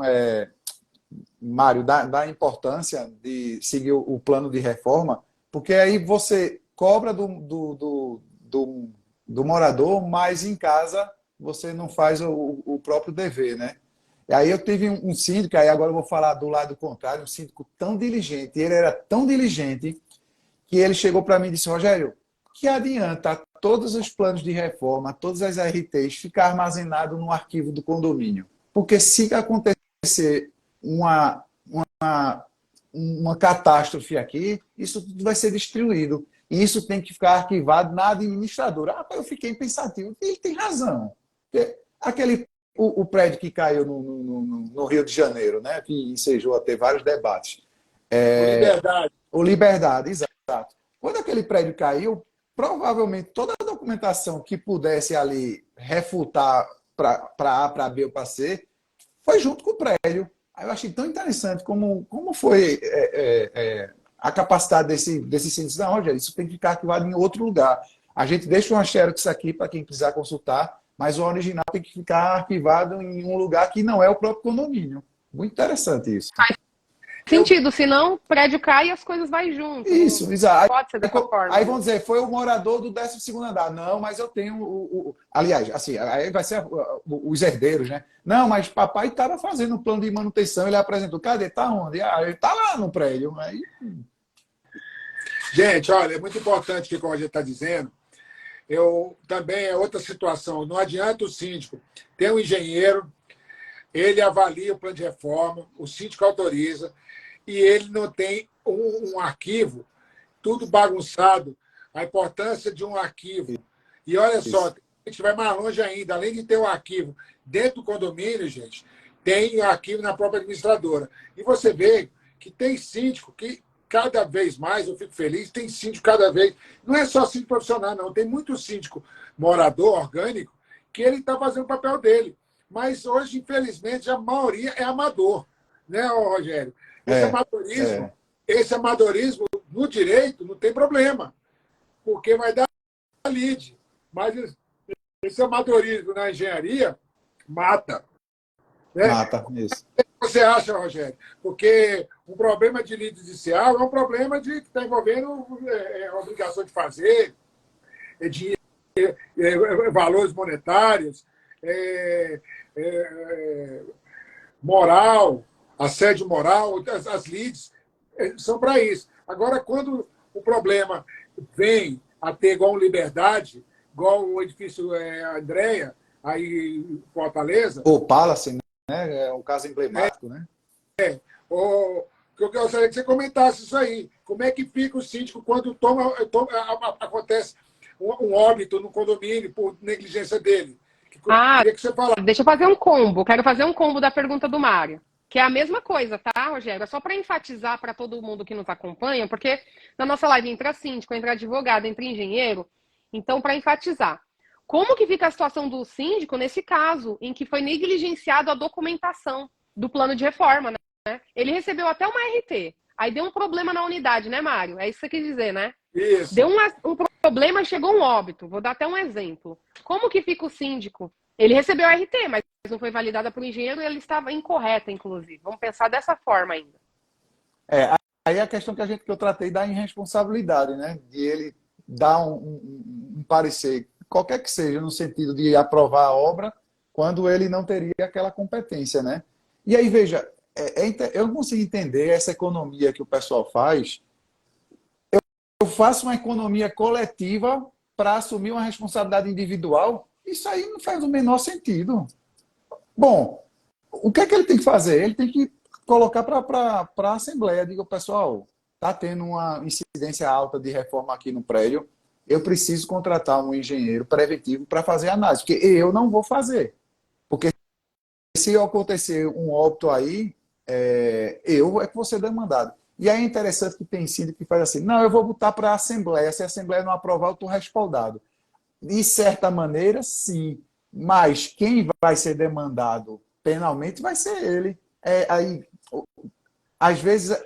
Mário, da importância de seguir o plano de reforma, porque aí você cobra do morador, mas em casa você não faz o próprio dever, né? E aí eu tive um síndico, aí agora eu vou falar do lado contrário, um síndico tão diligente, ele era tão diligente que ele chegou para mim e disse, Rogério, que adianta todos os planos de reforma, todas as RTs ficar armazenado no arquivo do condomínio? Porque se acontecer uma catástrofe aqui, isso tudo vai ser destruído. E isso tem que ficar arquivado na administradora. Eu fiquei pensativo. Ele tem razão. O prédio que caiu no Rio de Janeiro, né, que ensejou a ter vários debates. O Liberdade, exato. Quando aquele prédio caiu, provavelmente toda a documentação que pudesse ali refutar para A, para B ou para C, foi junto com o prédio. Aí eu achei tão interessante como foi a capacidade desse síntese. Não, Rogério, isso tem que ficar arquivado em outro lugar. A gente deixa uma xerox aqui para quem precisar consultar, mas o original tem que ficar arquivado em um lugar que não é o próprio condomínio. Muito interessante isso. Faz sentido, senão o prédio cai e as coisas vão junto. Isso, exato. Pode ser dessa forma. Aí vão dizer, foi o morador do 12º andar. Não, mas eu tenho aliás, assim, aí vai ser os herdeiros, né? Não, mas papai estava fazendo um plano de manutenção, ele apresentou. Cadê? Está onde? Ele está lá no prédio. Aí... Gente, olha, é muito importante o que a gente está dizendo. Também é outra situação. Não adianta o síndico ter um engenheiro, ele avalia o plano de reforma, o síndico autoriza, e ele não tem um arquivo, tudo bagunçado. A importância de um arquivo. E olha só, a gente vai mais longe ainda. Além de ter um arquivo dentro do condomínio, gente, tem um arquivo na própria administradora. E você vê que tem síndico que, cada vez mais, eu fico feliz, tem síndico cada vez... Não é só síndico profissional, não. Tem muito síndico morador, orgânico, que ele está fazendo o papel dele. Mas hoje, infelizmente, a maioria é amador. Né, Rogério? Esse amadorismo no direito não tem problema, porque vai dar lead. Mas esse amadorismo na engenharia mata. Né? Mata, isso. O que você acha, Rogério? Porque um problema de lead judicial é um problema que está envolvendo obrigação de fazer, valores monetários, moral, assédio moral, as leads são para isso. Agora, quando o problema vem a ter igual Liberdade, igual o edifício Andréia, aí em Fortaleza... O Palace, né? É um caso emblemático, né? Que eu gostaria que você comentasse isso aí. Como é que fica o síndico quando acontece um óbito no condomínio por negligência dele? Queria que você falasse. Deixa eu fazer um combo. Quero fazer um combo da pergunta do Mário. Que é a mesma coisa, tá, Rogério? É só para enfatizar para todo mundo que nos acompanha, porque na nossa live entra síndico, entra advogado, entra engenheiro. Então, para enfatizar, como que fica a situação do síndico nesse caso em que foi negligenciado a documentação do plano de reforma, né? Ele recebeu até uma RT, aí deu um problema na unidade, né, Mário? É isso que você quer dizer, né? Isso. Deu um problema, chegou um óbito. Vou dar até um exemplo. Como que fica o síndico? Ele recebeu a RT, mas não foi validada por engenheiro e ele estava incorreta, inclusive. Vamos pensar dessa forma ainda. Aí a questão que eu tratei da irresponsabilidade, né? De ele dar um parecer, qualquer que seja, no sentido de aprovar a obra, quando ele não teria aquela competência, né? E aí, veja, eu não consigo entender essa economia que o pessoal faz. Eu faço uma economia coletiva para assumir uma responsabilidade individual. Isso aí não faz o menor sentido. Bom, o que é que ele tem que fazer? Ele tem que colocar para a Assembleia. Diga, pessoal, está tendo uma incidência alta de reforma aqui no prédio. Eu preciso contratar um engenheiro preventivo para fazer análise, porque eu não vou fazer. Porque se acontecer um óbito aí, eu é que vou ser demandado. E aí é interessante que tem síndico que faz assim, não, eu vou botar para a Assembleia, se a Assembleia não aprovar, eu estou respaldado. De certa maneira, sim, mas quem vai ser demandado penalmente vai ser ele. Aí, às vezes,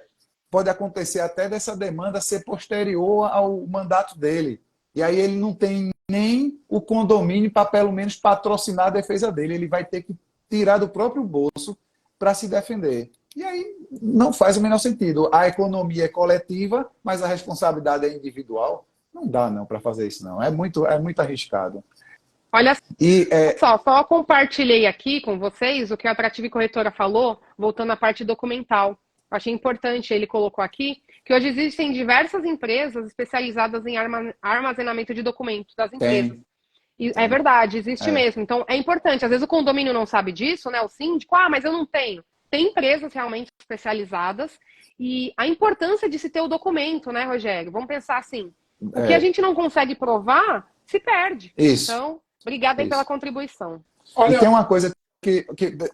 pode acontecer até dessa demanda ser posterior ao mandato dele. E aí ele não tem nem o condomínio para, pelo menos, patrocinar a defesa dele. Ele vai ter que tirar do próprio bolso para se defender. E aí não faz o menor sentido. A economia é coletiva, mas a responsabilidade é individual. Não dá não para fazer isso, não. É muito arriscado. Olha só compartilhei aqui com vocês o que a Atrativa e Corretora falou, voltando à parte documental. Achei importante, ele colocou aqui, que hoje existem diversas empresas especializadas em armazenamento de documentos das empresas. E é verdade, existe mesmo. Então, é importante. Às vezes o condomínio não sabe disso, né? O síndico, mas eu não tenho. Tem empresas realmente especializadas e a importância de se ter o documento, né, Rogério? Vamos pensar assim, o que a gente não consegue provar, se perde. Isso. Então, obrigada aí pela contribuição. E tem uma coisa que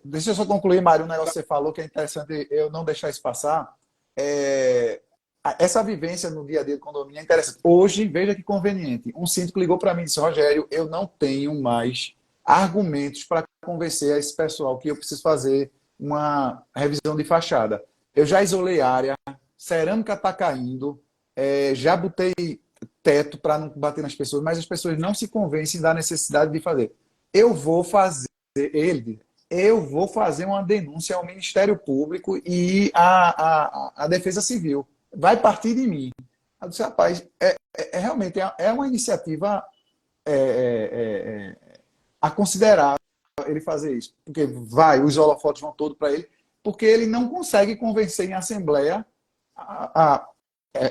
deixa eu só concluir, Mário, um negócio que você falou que é interessante eu não deixar isso passar. Essa vivência no dia a dia do condomínio é interessante. Hoje, veja que conveniente, um síndico ligou para mim e disse, Rogério, eu não tenho mais argumentos para convencer esse pessoal que eu preciso fazer uma revisão de fachada. Eu já isolei área, cerâmica está caindo, já botei teto para não bater nas pessoas, mas as pessoas não se convencem da necessidade de fazer. Eu vou fazer uma denúncia ao Ministério Público e à Defesa Civil. Vai partir de mim. Eu disse, rapaz, realmente é uma iniciativa a considerar ele fazer isso. Porque os holofotes vão todos para ele, porque ele não consegue convencer em Assembleia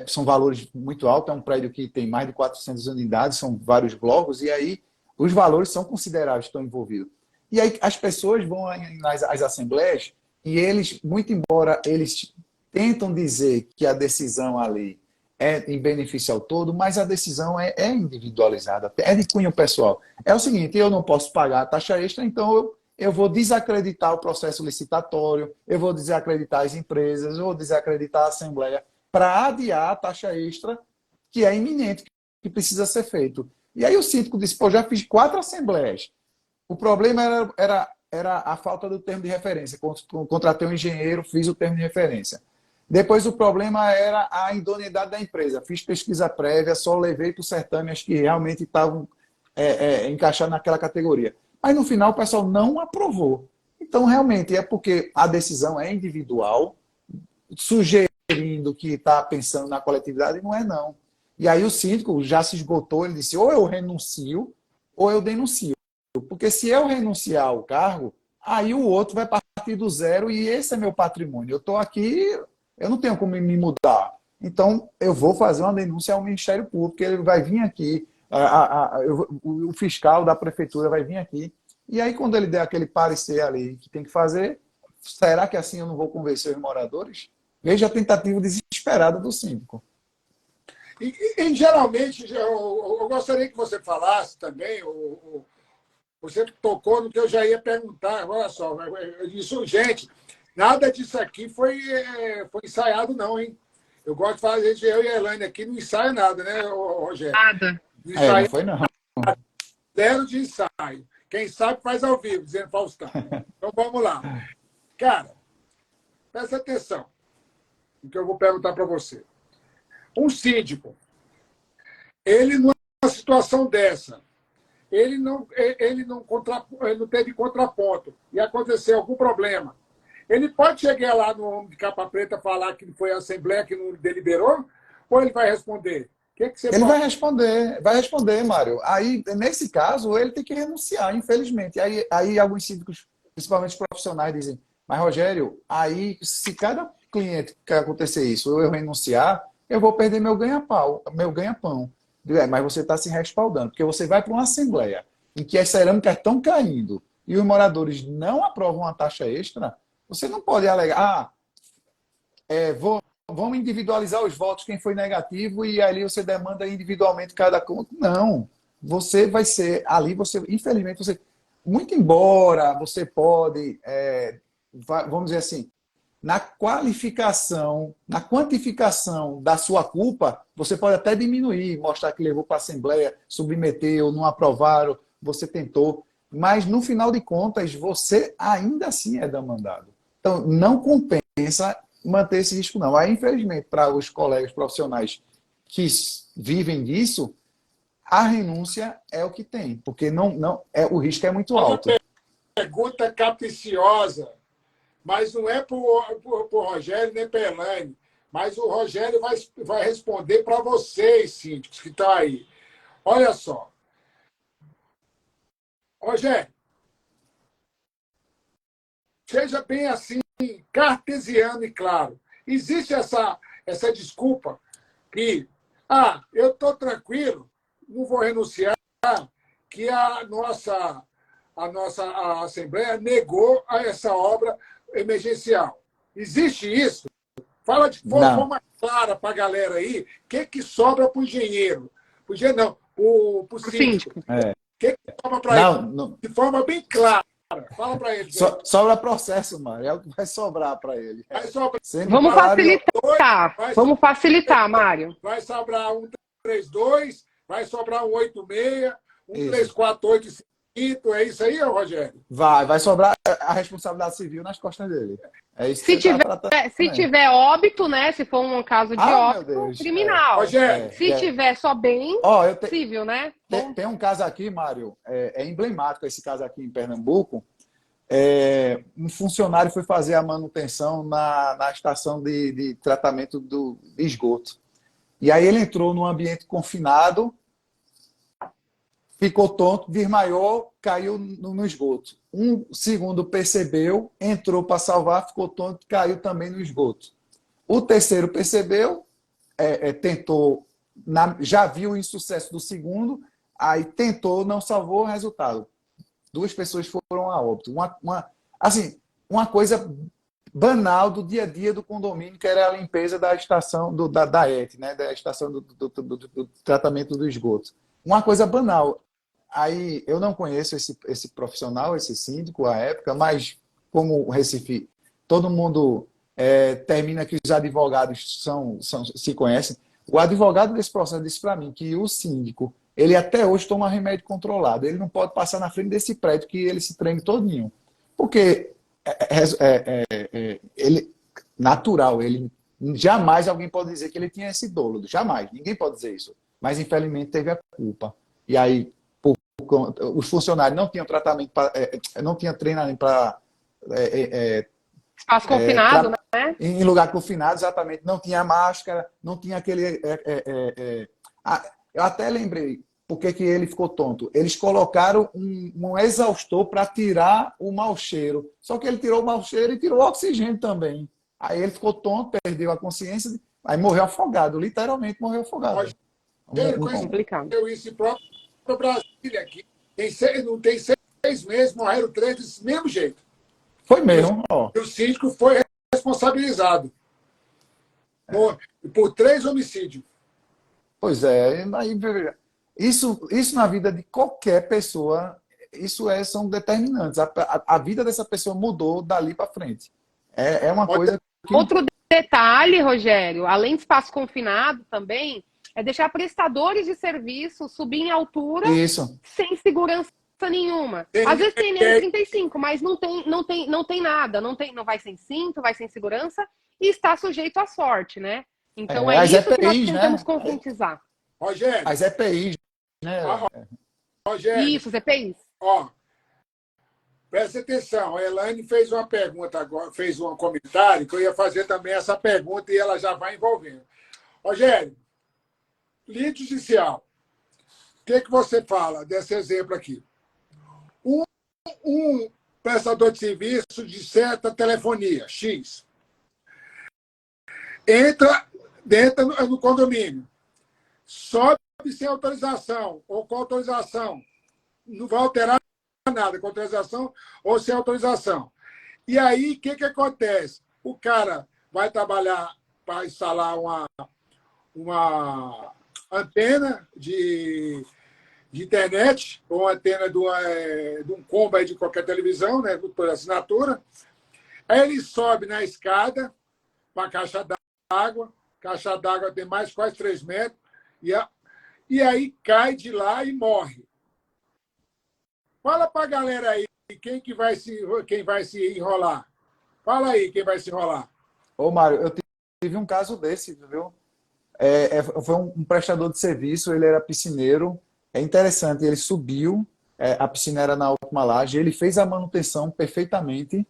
são valores muito altos, é um prédio que tem mais de 400 unidades, são vários blocos, e aí os valores são consideráveis, estão envolvidos. E aí as pessoas vão às assembleias e eles, muito embora eles tentam dizer que a decisão ali é em benefício ao todo, mas a decisão é individualizada, é de cunho pessoal. É o seguinte, eu não posso pagar a taxa extra, então eu vou desacreditar o processo licitatório, eu vou desacreditar as empresas, eu vou desacreditar a Assembleia para adiar a taxa extra, que é iminente, que precisa ser feito. E aí o síndico disse, já fiz 4 assembleias. O problema era a falta do termo de referência. Contratei um engenheiro, fiz o termo de referência. Depois o problema era a idoneidade da empresa. Fiz pesquisa prévia, só levei para o certame as que realmente estavam encaixadas naquela categoria. Mas no final o pessoal não aprovou. Então realmente é porque a decisão é individual, sugerindo que está pensando na coletividade, não é não. E aí o síndico já se esgotou, ele disse, ou eu renuncio, ou eu denuncio. Porque se eu renunciar ao cargo, aí o outro vai partir do zero e esse é meu patrimônio. Eu estou aqui eu não tenho como me mudar. Então, eu vou fazer uma denúncia ao Ministério Público, ele vai vir aqui, o fiscal da prefeitura vai vir aqui, e aí quando ele der aquele parecer ali que tem que fazer, será que assim eu não vou convencer os moradores? Veja a tentativa desesperada do síndico. E geralmente, eu gostaria que você falasse também, você tocou no que eu já ia perguntar, olha só, isso, gente, nada disso aqui foi ensaiado não, hein? Eu gosto de fazer isso, eu e a Elaine aqui não ensaia nada, né, Rogério? Nada. Não foi não. Zero de ensaio. Quem sabe faz ao vivo, dizendo Faustão. Então vamos lá. Cara, presta atenção no que eu vou perguntar para você. Um síndico, ele numa situação dessa, ele não teve contraponto e aconteceu algum problema. Ele pode chegar lá no homem de capa preta e falar que foi a Assembleia que não deliberou? Ou ele vai responder? Ele vai responder, Mário. Aí, nesse caso, ele tem que renunciar, infelizmente. Aí alguns síndicos, principalmente profissionais, dizem, mas Rogério, aí se cada cliente que acontecer isso, eu renunciar, eu vou perder meu ganha-pão. Mas você está se respaldando, porque você vai para uma assembleia em que as cerâmicas estão caindo e os moradores não aprovam a taxa extra, você não pode alegar, vamos individualizar os votos, quem foi negativo, e ali você demanda individualmente cada conta. Não. Você vai ser, ali infelizmente, muito embora você pode, vamos dizer assim, na qualificação, na quantificação da sua culpa, você pode até diminuir, mostrar que levou para a Assembleia, submeteu, não aprovaram, você tentou, mas no final de contas, você ainda assim é demandado. Então, não compensa manter esse risco, não. Aí, infelizmente, para os colegas profissionais que vivem disso, a renúncia é o que tem, porque o risco é muito alto. Pergunta capciosa, mas não é para o Rogério nem para a Elaine, mas o Rogério vai responder para vocês, síndicos, que estão aí. Olha só. Rogério, seja bem assim, cartesiano e claro. Existe essa desculpa que, eu estou tranquilo, não vou renunciar, que a nossa Assembleia negou a essa obra emergencial. Existe isso? Fala de forma clara para a galera aí, o que sobra para o engenheiro? Para o engenheiro não, para o síndico. O que sobra para ele? De forma bem clara. Fala para ele. Sobra processo, Mário. É o que vai sobrar para ele. Vamos facilitar. Vamos facilitar, Mário. Vai sobrar um 132, vai sobrar um 86, um 348 é isso aí, Rogério? Vai sobrar a responsabilidade civil nas costas dele. É isso que se tiver óbito, né? Se for um caso de óbito, criminal. Rogério, se tiver só bem, civil, né? Tem um caso aqui, Mário, é emblemático esse caso aqui em Pernambuco. Um funcionário foi fazer a manutenção na estação de tratamento de esgoto. E aí ele entrou num ambiente confinado, ficou tonto, desmaiou, caiu no esgoto. Um segundo percebeu, entrou para salvar, ficou tonto, caiu também no esgoto. O terceiro percebeu, tentou, já viu o insucesso do segundo, aí tentou, não salvou, resultado. 2 pessoas foram a óbito. Uma coisa banal do dia a dia do condomínio, que era a limpeza da estação da ET, né? Da estação do tratamento do esgoto. Uma coisa banal. Aí eu não conheço esse profissional, esse síndico à época, mas como o Recife, todo mundo termina que os advogados se conhecem. O advogado desse processo disse para mim que o síndico, ele até hoje toma remédio controlado. Ele não pode passar na frente desse prédio que ele se treme todinho. Porque ele natural, ele jamais alguém pode dizer que ele tinha esse dolo. Jamais, ninguém pode dizer isso. Mas infelizmente teve a culpa. E aí os funcionários não tinham tratamento, não tinham treinamento para espaço confinado, né? Em lugar confinado, exatamente. Não tinha máscara, não tinha aquele. Eu até lembrei porque que ele ficou tonto. Eles colocaram um exaustor para tirar o mau cheiro. Só que ele tirou o mau cheiro e tirou o oxigênio também. Aí ele ficou tonto, perdeu a consciência, aí morreu afogado, literalmente morreu afogado. Rogério, Complicado. conheceu isso em próprio Brasília aqui. Não tem 6 meses, morreram 3 desse mesmo jeito. Foi mesmo, ó. E o síndico foi responsabilizado por 3 homicídios. Pois é, aí, isso na vida de qualquer pessoa, são determinantes. A vida dessa pessoa mudou dali para frente. É uma coisa que... Outro detalhe, Rogério, além de espaço confinado também, é deixar prestadores de serviço subir em altura Isso. sem segurança nenhuma. Às vezes tem NN35, mas não tem nada, não vai sem cinto, vai sem segurança e está sujeito à sorte, né? Então é as isso que nós EPIs, tentamos né? conscientizar. Rogério, As EPIs, né? Rogério, Isso, os EPIs. ó, presta atenção. A Elaine fez uma pergunta agora, fez um comentário que eu ia fazer também essa pergunta e ela já vai envolvendo. Rogério, lide judicial. O que você fala desse exemplo aqui? Um prestador de serviço de certa telefonia, X, entra dentro no condomínio, sobe sem autorização ou com autorização, não vai alterar nada, com autorização ou sem autorização. E aí, o que acontece? O cara vai trabalhar para instalar uma antena de internet, ou antena de um combo aí de qualquer televisão, né, por assinatura. Aí ele sobe na escada para a caixa d'água tem mais quase 3 metros, e aí cai de lá e morre. Fala para a galera aí, quem vai se enrolar? Fala aí quem vai se enrolar. Ô, Mário, eu tive um caso desse, viu? Foi um prestador de serviço, ele era piscineiro. É interessante, ele subiu, a piscina era na última laje, ele fez a manutenção perfeitamente,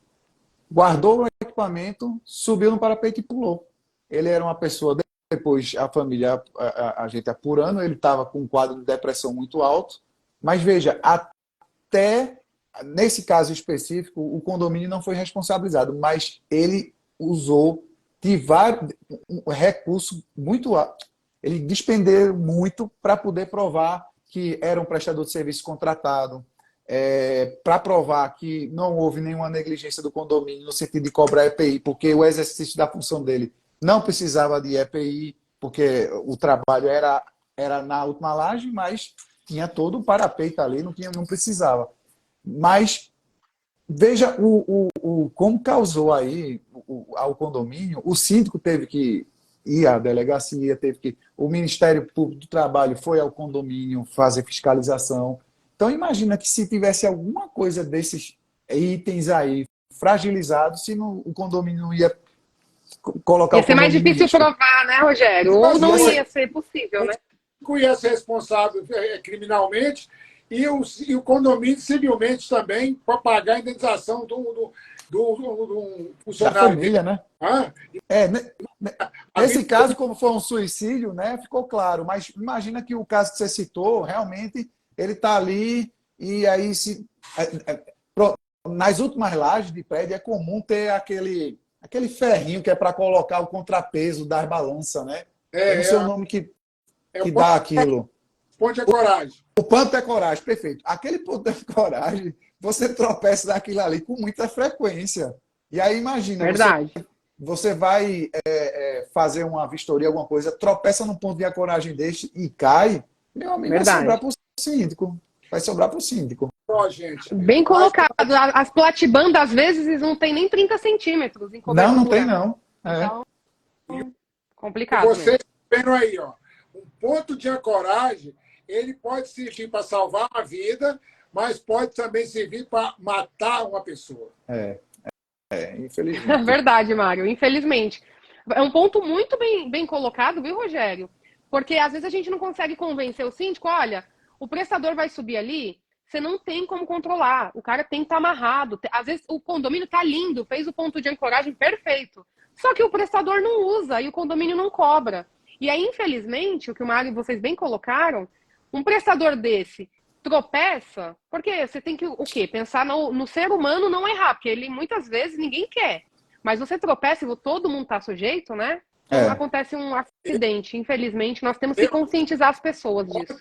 guardou o equipamento, subiu no parapeito e pulou. Ele era uma pessoa, depois a família, a gente apurando, ele estava com um quadro de depressão muito alto, mas veja, até nesse caso específico, o condomínio não foi responsabilizado, mas ele usou de vários recursos muito altos. Ele despendeu muito para poder provar que era um prestador de serviço contratado, para provar que não houve nenhuma negligência do condomínio no sentido de cobrar EPI, porque o exercício da função dele não precisava de EPI, porque o trabalho era na última laje, mas tinha todo o parapeito ali, não precisava. Mas veja como causou aí ao condomínio. O síndico teve que ir à delegacia, o Ministério Público do Trabalho foi ao condomínio fazer fiscalização. Então imagina que se tivesse alguma coisa desses itens aí fragilizados, se o condomínio não ia colocar ia ser mais difícil provar, né, Rogério? Ou não ia ser possível, né? Ia ser responsável criminalmente e o condomínio civilmente também para pagar a indenização do funcionário. Da família, né? Nesse caso, como foi um suicídio, né, ficou claro. Mas imagina que o caso que você citou, realmente, ele está ali e aí nas últimas lajes de prédio é comum ter aquele ferrinho que é para colocar o contrapeso das balanças, né? Eu não sei o nome que dá aquilo. Ponto é coragem. O ponto é coragem, perfeito. Aquele ponto é coragem, você tropeça naquilo ali com muita frequência. E aí imagina, verdade. Você vai fazer uma vistoria, alguma coisa, tropeça num ponto de ancoragem deste e cai, meu amigo, verdade. vai sobrar para o síndico. Vai sobrar para o síndico. Gente. Bem colocado. As platibandas, às vezes, não tem nem 30 centímetros em cobertura. Não tem, não. Então, complicado. Vocês vendo aí, ó, um ponto de ancoragem, ele pode servir para salvar uma vida, mas pode também servir para matar uma pessoa. Infelizmente. Verdade, Mário, infelizmente. É um ponto muito bem colocado, viu, Rogério? Porque às vezes a gente não consegue convencer o síndico, olha, o prestador vai subir ali, você não tem como controlar, o cara tem que estar amarrado. Às vezes o condomínio está lindo, fez o ponto de ancoragem perfeito, só que o prestador não usa e o condomínio não cobra. E aí, infelizmente, o que o Mário e vocês bem colocaram, um prestador desse tropeça, porque você tem que o quê? Pensar no ser humano não errar, porque ele muitas vezes ninguém quer. Mas você tropeça e todo mundo está sujeito, né? Então, acontece um acidente. Infelizmente, nós temos que conscientizar as pessoas disso.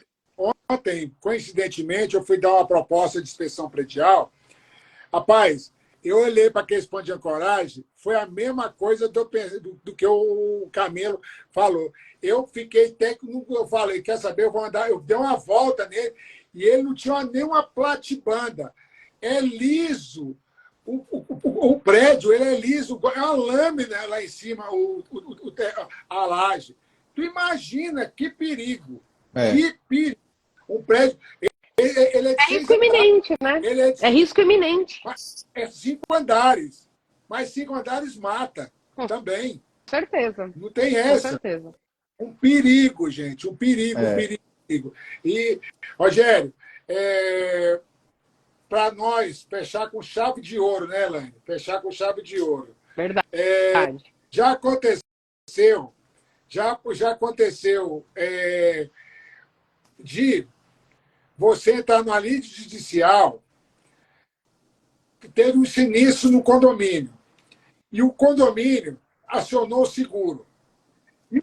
Ontem, coincidentemente, eu fui dar uma proposta de inspeção predial. Rapaz, eu olhei para aquele ponto de ancoragem, foi a mesma coisa do que o Camilo falou. Eu fiquei técnico, eu falei, quer saber, eu vou andar, eu dei uma volta nele e ele não tinha nenhuma platibanda. É liso. O prédio, ele é liso, é uma lâmina lá em cima, a laje. Tu imagina que perigo. Que perigo. Um prédio... Ele é risco iminente, né? É risco iminente. É 5 andares. Mas 5 andares mata também. Com certeza. Não tem essa. Com certeza. Um perigo, gente. Um perigo, um perigo. E, Rogério, para nós fechar com chave de ouro, né, Elaine? Fechar com chave de ouro. Verdade. Já aconteceu de você entrar numa lide judicial, teve um sinistro no condomínio. E o condomínio acionou o seguro.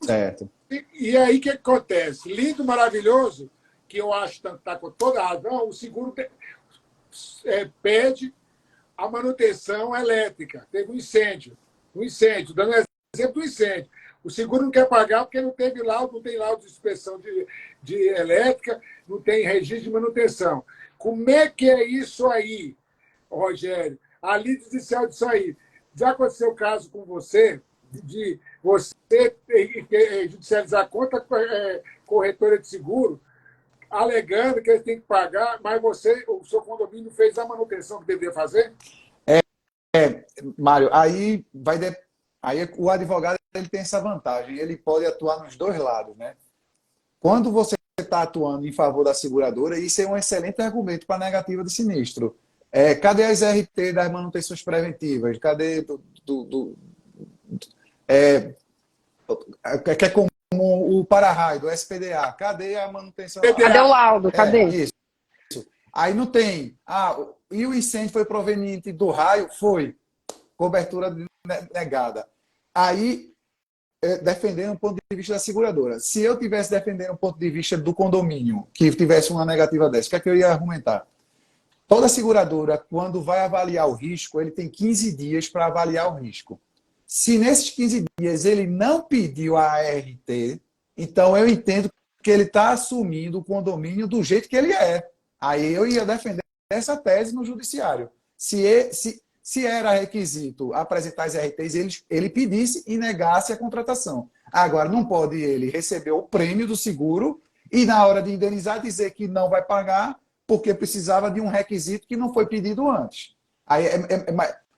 Certo. E aí o que acontece? Lindo, maravilhoso, que eu acho que está com toda a razão, o seguro pede a manutenção elétrica. Teve um incêndio, dando exemplo do incêndio. O seguro não quer pagar porque não teve laudo, não tem laudo de inspeção de elétrica, não tem registro de manutenção. Como é que é isso aí, Rogério? A lei judicial disso aí. Já aconteceu o caso com você, de você judicializar contra a corretora de seguro, alegando que eles têm que pagar, mas o seu condomínio fez a manutenção que deveria fazer? Mário, aí o advogado ele tem essa vantagem, ele pode atuar nos dois lados, né? Quando você está atuando em favor da seguradora, isso é um excelente argumento para a negativa de sinistro. Cadê as RT das manutenções preventivas? Cadê que é comum o para-raio do SPDA? Cadê a manutenção? Cadê o laudo? Cadê? Isso. Aí não tem. E o incêndio foi proveniente do raio? Foi. Cobertura negada. Aí, defendendo o ponto de vista da seguradora. Se eu tivesse defendendo o ponto de vista do condomínio, que tivesse uma negativa dessa, o que é que eu ia argumentar? Toda seguradora, quando vai avaliar o risco, ele tem 15 dias para avaliar o risco. Se nesses 15 dias ele não pediu a ART, então eu entendo que ele está assumindo o condomínio do jeito que ele é. Aí eu ia defender essa tese no judiciário. Se era requisito apresentar as RTs, ele pedisse e negasse a contratação. Agora, não pode ele receber o prêmio do seguro e, na hora de indenizar, dizer que não vai pagar porque precisava de um requisito que não foi pedido antes. Aí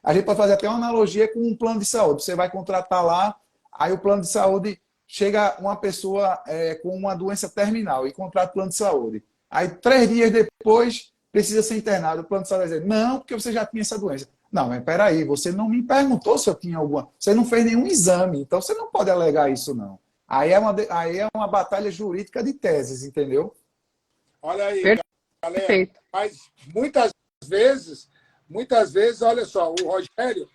a gente pode fazer até uma analogia com um plano de saúde. Você vai contratar lá, aí o plano de saúde chega uma pessoa com uma doença terminal e contrata o plano de saúde. Aí, 3 dias depois, precisa ser internado. O plano de saúde vai dizer, não, porque você já tinha essa doença. Não, mas peraí, você não me perguntou se eu tinha alguma... Você não fez nenhum exame, então você não pode alegar isso, não. Aí é uma batalha jurídica de teses, entendeu? Olha aí, galera. Perfeito. Mas muitas vezes, olha só, o Rogério,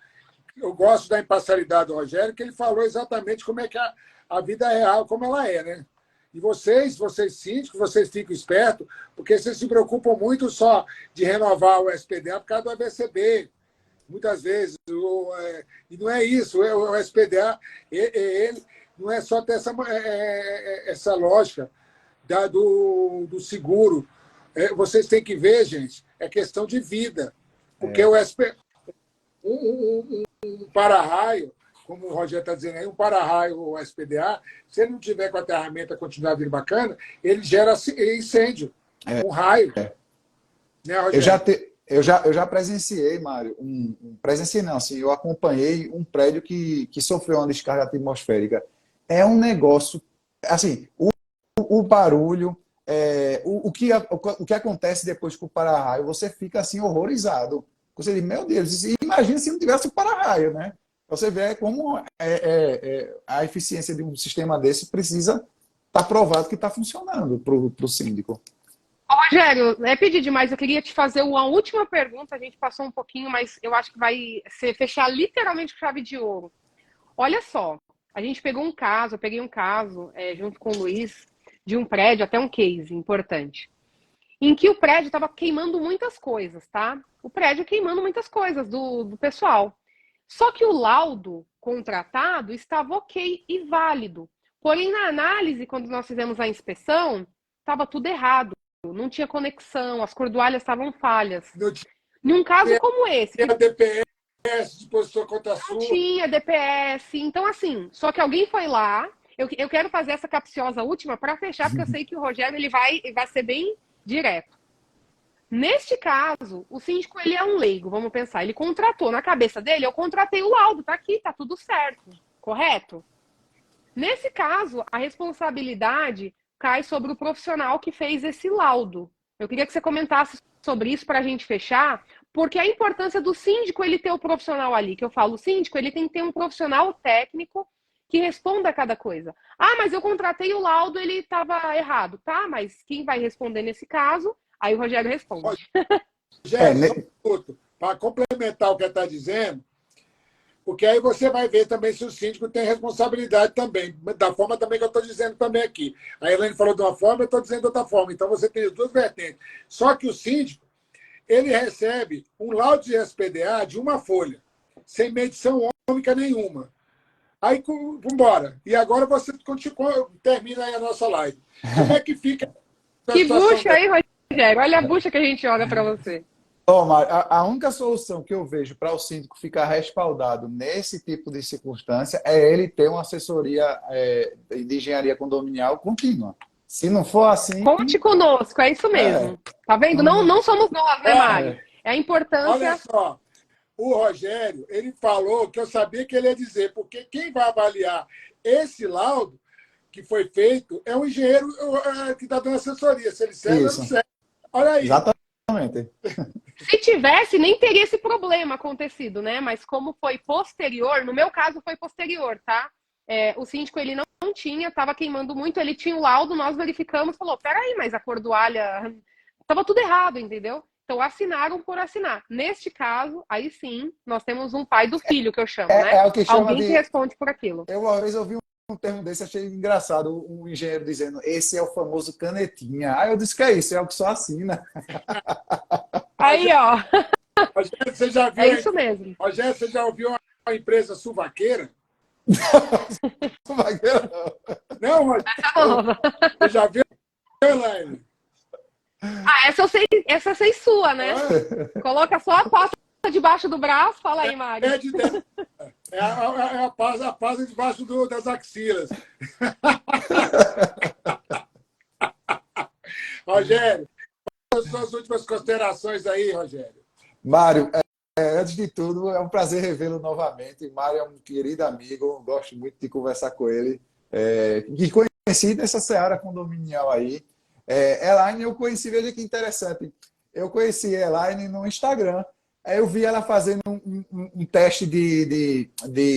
eu gosto da imparcialidade do Rogério, que ele falou exatamente como é que a vida real, como ela é, né? E vocês síndicos, vocês ficam espertos, porque vocês se preocupam muito só de renovar o SPDA por causa do ABCB. Muitas vezes. E não é isso. O SPDA, ele não é só ter essa lógica do seguro. Vocês têm que ver, gente, é questão de vida. Porque o um para-raio, como o Rogério está dizendo aí, um para-raio ou SPDA, se ele não tiver com a ferramenta continuar vindo bacana, ele gera incêndio, um raio. Né, Rogério? Eu já presenciei, Mário, presenciei não, assim, eu acompanhei um prédio que sofreu uma descarga atmosférica. É um negócio, assim, o barulho, o que acontece depois com o para-raio, você fica assim horrorizado. Você diz, meu Deus, imagina se não tivesse o para-raio, né? Você vê como a eficiência de um sistema desse precisa estar provado que está funcionando para o síndico. Rogério, é pedir demais. Eu queria te fazer uma última pergunta. A gente passou um pouquinho, mas eu acho que vai ser fechar literalmente com chave de ouro. Olha só, a gente pegou um caso, eu peguei um caso junto com o Luiz, de um prédio, até um case importante, em que o prédio estava queimando muitas coisas, tá? O prédio queimando muitas coisas do pessoal. Só que o laudo contratado estava ok e válido. Porém, na análise, quando nós fizemos a inspeção, estava tudo errado. Não tinha conexão, as cordoalhas estavam falhas. Em um caso como esse... Tinha DPS, disposição contra não tinha DPS. Então, assim, só que alguém foi lá. Eu quero fazer essa capciosa última para fechar, porque eu sei que o Rogério ele vai ser bem direto. Neste caso, o síndico ele é um leigo, vamos pensar. Ele contratou, na cabeça dele, eu contratei o laudo, tá aqui, tá tudo certo. Correto? Nesse caso, a responsabilidade cai sobre o profissional que fez esse laudo. Eu queria que você comentasse sobre isso para a gente fechar, porque a importância do síndico ele ter o profissional ali, que eu falo, o síndico ele tem que ter um profissional técnico que responda a cada coisa. Ah, mas eu contratei o laudo, ele estava errado. Tá, mas quem vai responder nesse caso? Aí o Rogério responde. Rogério, só um minuto, para complementar o que ele está dizendo, porque aí você vai ver também se o síndico tem responsabilidade também, da forma também que eu estou dizendo também aqui. A Elaine falou de uma forma, eu estou dizendo de outra forma. Então você tem as duas vertentes. Só que o síndico, ele recebe um laudo de SPDA de uma folha, sem medição ômica nenhuma. Aí, vambora. E agora você termina aí a nossa live. Como é que fica a Que situação bucha aí, Rogério. Olha a bucha que a gente joga para você. Mário, a única solução que eu vejo para o síndico ficar respaldado nesse tipo de circunstância é ele ter uma assessoria de engenharia condominial contínua. Se não for assim... Conte conosco, é isso mesmo. Tá vendo? Não somos nós, né, Mário? É a importância... Olha só, o Rogério, ele falou que eu sabia que ele ia dizer, porque quem vai avaliar esse laudo que foi feito é o engenheiro que está dando assessoria. Se ele serve, Isso. não serve. Olha aí. Exatamente. Se tivesse, nem teria esse problema acontecido, né? Mas como foi posterior, no meu caso foi posterior, tá? O síndico, ele não tinha, estava queimando muito, ele tinha o laudo, nós verificamos, falou, peraí, mas a cordoalha... Estava tudo errado, entendeu? Então, assinaram por assinar. Neste caso, aí sim, nós temos um pai do filho, que eu chamo, né? É o que chama alguém que responde por aquilo. Eu uma vez ouvi um termo desse, achei engraçado, um engenheiro dizendo, esse é o famoso canetinha. Aí eu disse que é isso, é o que só assina. Aí, ó. Rogério, você já viu, é isso mesmo. Rogério, você já ouviu a empresa suvaqueira? Suvaqueira não, Rogério. Você já viu, Elaine? Ah, essa eu sei sua, né? Coloca só a pasta debaixo do braço, fala aí, Mário. É a pasta debaixo das axilas. Rogério, quais são as últimas considerações aí, Rogério? Mário, antes de tudo, é um prazer revê-lo novamente. Mário é um querido amigo, gosto muito de conversar com ele. Que conheci nessa seara condominial aí. Elaine, eu conheci, veja que interessante. Eu conheci a Elaine no Instagram. Aí eu vi ela fazendo um teste de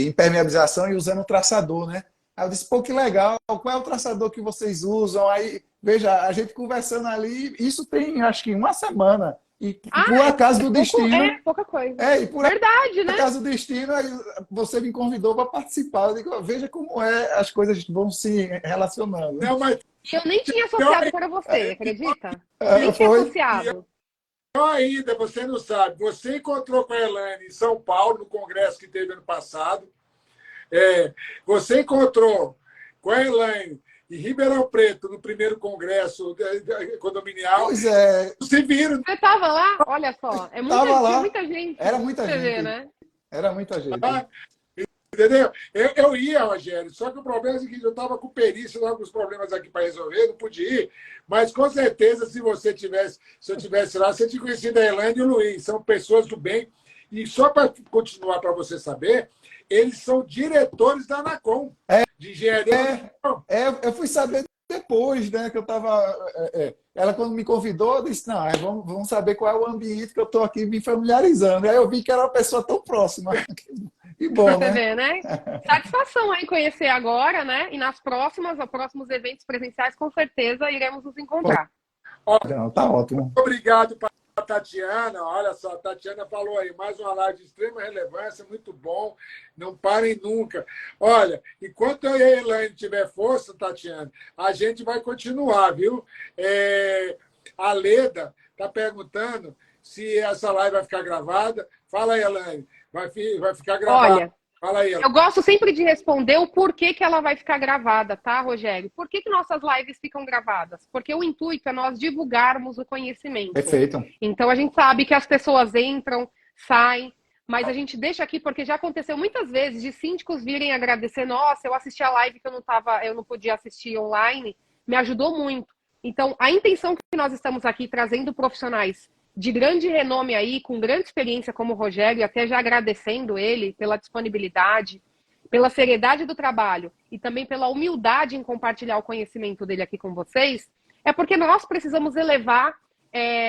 impermeabilização e usando o traçador, né? Aí eu disse, pô, que legal, qual é o traçador que vocês usam? Aí, veja, a gente conversando ali, isso tem, acho que uma semana. E por acaso do destino... pouca coisa. E por verdade, né? acaso do destino, aí você me convidou para participar. Eu digo, veja como as coisas vão se relacionando. Não, mas... E eu nem tinha associado para você, acredita? Nem tinha associado. Ainda, você não sabe. Você encontrou com a Elaine em São Paulo, no congresso que teve ano passado. Você encontrou com a Elaine em Ribeirão Preto, no primeiro congresso condominial. Pois é. Se viram. Você estava lá? Olha só. Muita gente. Era muita gente. Vê, né? Era muita gente. Entendeu? Eu ia, Rogério, só que o problema é o seguinte, eu estava com perícia, estava com os problemas aqui para resolver, não pude ir, mas com certeza, se eu tivesse lá, você tinha conhecido a Elaine e o Luiz, são pessoas do bem, e só para continuar para você saber, eles são diretores da ANACOM, de engenharia. Eu fui saber depois, né, que eu estava... Ela, quando me convidou, disse, não, vamos saber qual é o ambiente que eu estou aqui me familiarizando. Aí eu vi que era uma pessoa tão próxima. E bom, você vê, né? Satisfação aí conhecer agora, né? E próximos eventos presenciais, com certeza, iremos nos encontrar. Ó, Não, tá ótimo. obrigado para a Tatiana. Olha só, a Tatiana falou aí, mais uma live de extrema relevância, muito bom. Não parem nunca. Olha, enquanto eu e a Elaine tiver força, Tatiana, a gente vai continuar, viu? A Leda está perguntando se essa live vai ficar gravada. Fala aí, Elaine. Vai ficar gravada. Olha, Fala aí, eu gosto sempre de responder o porquê que ela vai ficar gravada, tá, Rogério? Por que nossas lives ficam gravadas? Porque o intuito é nós divulgarmos o conhecimento. Perfeito. Então, a gente sabe que as pessoas entram, saem, mas a gente deixa aqui porque já aconteceu muitas vezes de síndicos virem agradecer. Nossa, eu assisti a live que eu não podia assistir online, me ajudou muito. Então, a intenção que nós estamos aqui trazendo profissionais de grande renome aí, com grande experiência como o Rogério, e até já agradecendo ele pela disponibilidade, pela seriedade do trabalho e também pela humildade em compartilhar o conhecimento dele aqui com vocês, é porque nós precisamos elevar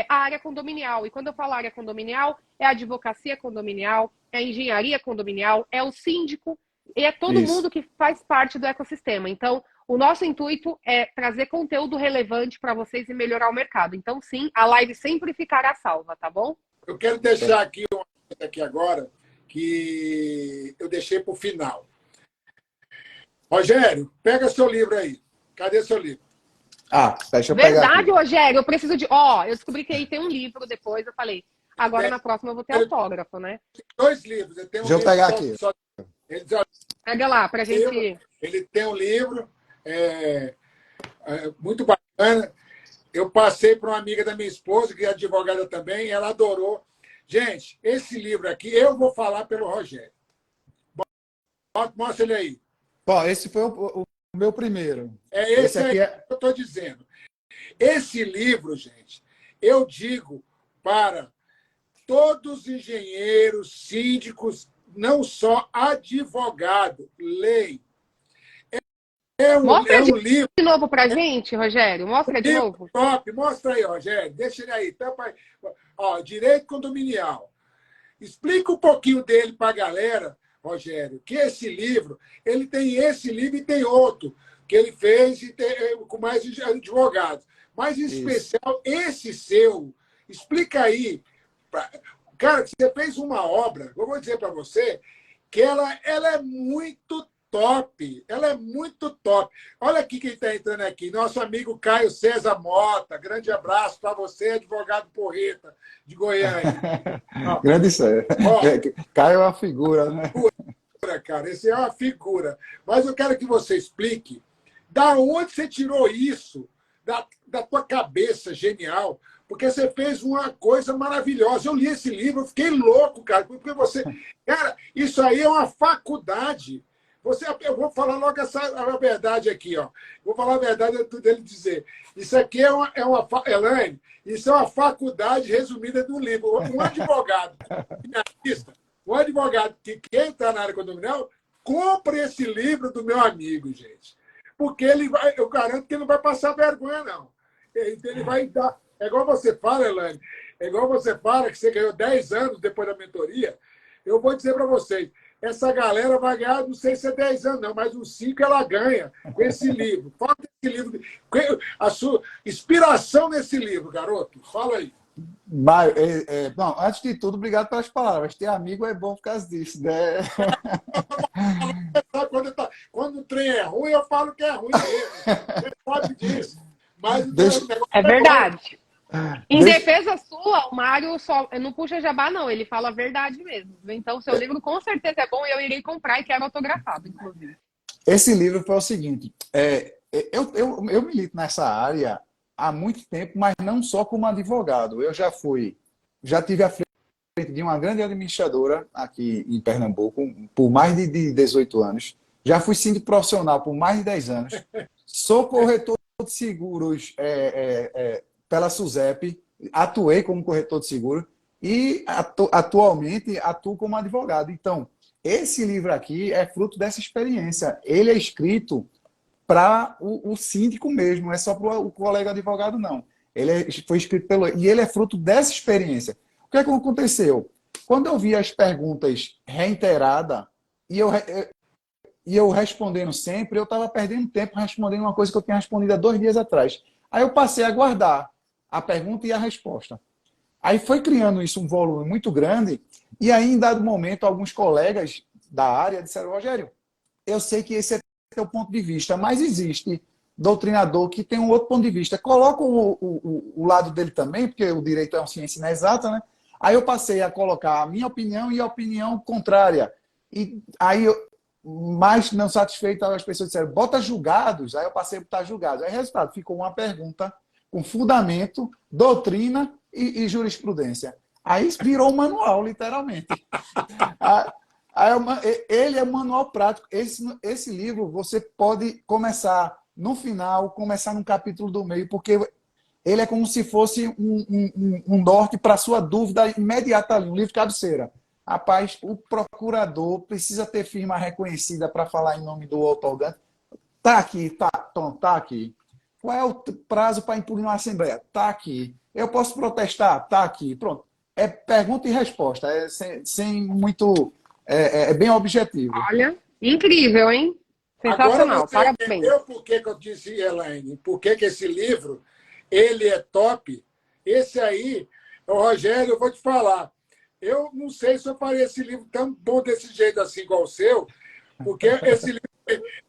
a área condominial. E quando eu falo área condominial, é a advocacia condominial, é a engenharia condominial, é o síndico, e é todo mundo que faz parte do ecossistema. Então, o nosso intuito é trazer conteúdo relevante para vocês e melhorar o mercado. Então, sim, a live sempre ficará salva, tá bom? Eu quero deixar aqui uma coisa aqui agora que eu deixei para o final. Rogério, pega seu livro aí. Cadê seu livro? Deixa eu pegar Verdade, aqui. Rogério, eu preciso de... eu descobri que aí tem um livro depois, eu falei, agora na próxima eu vou ter autógrafo, né? 2 livros. Ele tem um Deixa eu livro pegar aqui. Pega lá, pra gente... Ele tem um livro muito bacana. Eu passei para uma amiga da minha esposa, que é advogada também, ela adorou. Gente, esse livro aqui, eu vou falar pelo Rogério. Mostra ele aí. Bom, esse foi o meu primeiro. Esse aqui aí que eu estou dizendo. Esse livro, gente, eu digo para todos os engenheiros, síndicos, não só advogado, lei. Mostra um livro de novo pra gente, Rogério. Mostra de novo. top. Mostra aí, Rogério. Deixa ele aí. Tampa aí. Ó, direito condominial. Explica um pouquinho dele para a galera, Rogério, que esse livro, ele tem esse livro e tem outro que ele fez com mais advogados. Mas, em especial, esse seu. Explica aí. Cara, você fez uma obra, eu vou dizer para você, que ela é muito top. Ela é muito top. Olha aqui quem está entrando aqui. Nosso amigo Caio César Mota. Grande abraço para você, advogado Porreta, de Goiânia. Grande César. Caio é uma figura, né? Cara, esse é uma figura. Mas eu quero que você explique da onde você tirou isso, da tua cabeça genial, porque você fez uma coisa maravilhosa. Eu li esse livro, eu fiquei louco, cara, porque você... Cara, isso aí é uma faculdade. Eu vou falar logo a verdade aqui, ó. Vou falar a verdade dele dizer. Isso aqui Elaine, isso é uma faculdade resumida do livro. Um advogado, um advogado que quer entrar na área condominial, compre esse livro do meu amigo, gente. Porque eu garanto que ele não vai passar vergonha, não. Ele vai dar. É igual você fala, Elaine, é igual você fala que você ganhou 10 anos depois da mentoria. Eu vou dizer para vocês, essa galera vai ganhar, não sei se é 10 anos, não, mas uns 5 ela ganha com esse livro. Fala desse livro. A sua inspiração nesse livro, garoto. Fala aí. Mário, bom, antes de tudo, obrigado pelas palavras. Ter amigo é bom por causa disso, né? Quando o trem é ruim, eu falo que é ruim mesmo. Você sabe disso. Mas o negócio é verdade. Em defesa sua, o Mário só não puxa jabá, não. Ele fala a verdade mesmo. Então, seu livro com certeza é bom e eu irei comprar e quero autografado, inclusive. Esse livro foi o seguinte. Eu milito nessa área há muito tempo, mas não só como advogado. Eu já tive à frente de uma grande administradora aqui em Pernambuco por mais de 18 anos. Já fui síndico profissional por mais de 10 anos. Sou corretor de seguros pela SUSEP, atuei como corretor de seguro e atualmente atuo como advogado. Então, esse livro aqui é fruto dessa experiência. Ele é escrito para o síndico mesmo, não é só para o colega advogado, não. Foi escrito e ele é fruto dessa experiência. O que é que aconteceu? Quando eu vi as perguntas reiteradas e eu respondendo sempre, eu estava perdendo tempo respondendo uma coisa que eu tinha respondido há 2 dias atrás. Aí eu passei a guardar. a pergunta e a resposta. Aí foi criando isso um volume muito grande, e aí, em dado momento, alguns colegas da área disseram, Rogério, eu sei que esse é teu ponto de vista, mas existe doutrinador que tem um outro ponto de vista. Coloca o lado dele também, porque o direito é uma ciência inexata, né? Aí eu passei a colocar a minha opinião e a opinião contrária. E aí, mais não satisfeito, as pessoas disseram, bota julgados. Aí eu passei a botar julgados. Aí, resultado, ficou uma pergunta com fundamento, doutrina e jurisprudência. Aí virou um manual, literalmente. Ele é um manual prático. Esse livro você pode começar no final, começar no capítulo do meio, porque ele é como se fosse um norte para a sua dúvida imediata ali, um livro de cabeceira. Rapaz, o procurador precisa ter firma reconhecida para falar em nome do outorgante. Tá aqui, tá aqui. Qual é o prazo para impugnar a Assembleia? Tá aqui. Eu posso protestar? Tá aqui. Pronto. É pergunta e resposta. É sem muito... É bem objetivo. Olha, incrível, hein? Sensacional. Agora você Parabéns. entendeu por que eu disse, Elaine, por que esse livro ele é top? Esse aí, o Rogério, eu vou te falar. Eu não sei se eu faria esse livro tão bom desse jeito assim igual o seu, porque esse livro...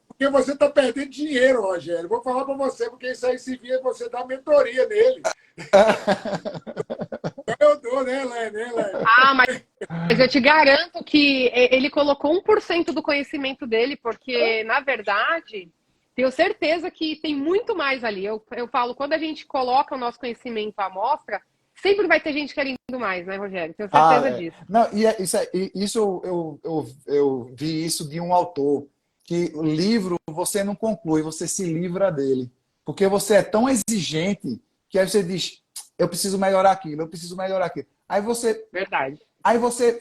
Porque você está perdendo dinheiro, Rogério. Vou falar para você, porque isso aí se via você dar mentoria nele. Eu dou, né, Elaine? Ah, mas eu te garanto que ele colocou 1% do conhecimento dele, porque, na verdade, tenho certeza que tem muito mais ali. Eu falo, quando a gente coloca o nosso conhecimento à mostra, sempre vai ter gente querendo mais, né, Rogério? Tenho certeza disso. Não, isso eu vi isso de um autor, que o livro você não conclui, você se livra dele. Porque você é tão exigente que aí você diz, eu preciso melhorar aquilo, eu preciso melhorar aquilo. Verdade. Aí você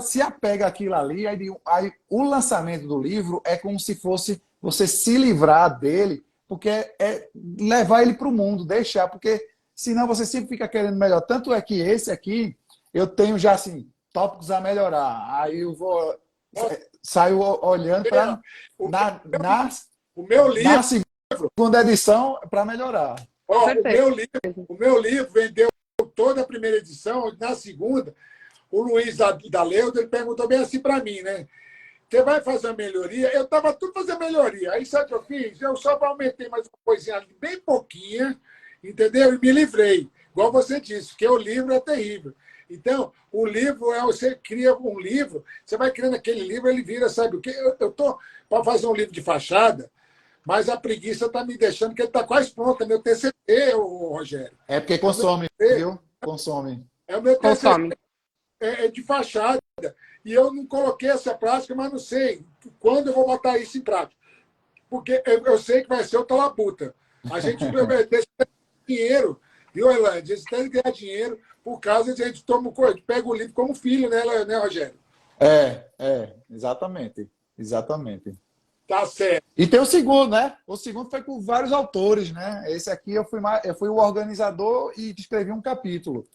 se apega àquilo ali, aí o lançamento do livro é como se fosse você se livrar dele, porque é levar ele para o mundo, deixar, porque senão você sempre fica querendo melhor. Tanto é que esse aqui, eu tenho já assim, tópicos a melhorar. Aí eu vou... Saio olhando para o meu livro, na segunda edição para melhorar. Ó, o meu livro vendeu toda a primeira edição, na segunda, o Luiz da Leuda, ele perguntou bem assim para mim, né? Você vai fazer uma melhoria? Eu estava tudo fazendo melhoria. Aí sabe o que eu fiz? Eu só aumentei mais uma coisinha ali, bem pouquinha, entendeu? E me livrei. Igual você disse, porque o livro é terrível. Então, o livro você cria um livro, você vai criando aquele livro, ele vira, sabe o quê? Eu estou para fazer um livro de fachada, mas a preguiça está me deixando, que ele está quase pronto. É meu TCC, Rogério. É porque consome, viu? Consome. É o meu TCC de fachada. E eu não coloquei essa prática, mas não sei quando eu vou botar isso em prática. Porque eu sei que vai ser o talabuta. A gente deixa dinheiro, viu, Elaine? A gente tem que ganhar dinheiro por causa de a gente pega o livro como filho, né, Rogério? Exatamente. Exatamente. Tá certo. E tem o segundo, né? O segundo foi com vários autores, né? Esse aqui eu fui o organizador e escrevi um capítulo.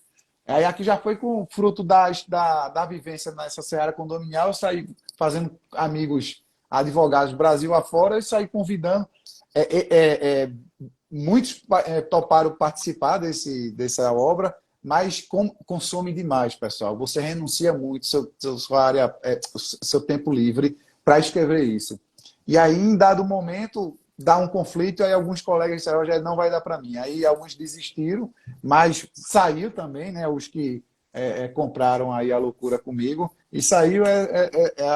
Aí aqui já foi com fruto da vivência nessa seara condominial, eu saí fazendo amigos advogados Brasil afora e saí convidando. Muitos toparam participar dessa obra, mas consome demais, pessoal. Você renuncia muito seu tempo livre para escrever isso. E aí, em dado momento, dá um conflito, aí alguns colegas disseram, Rogério, não vai dar para mim. Aí alguns desistiram, mas saiu também, né? Os que compraram aí a loucura comigo, e saiu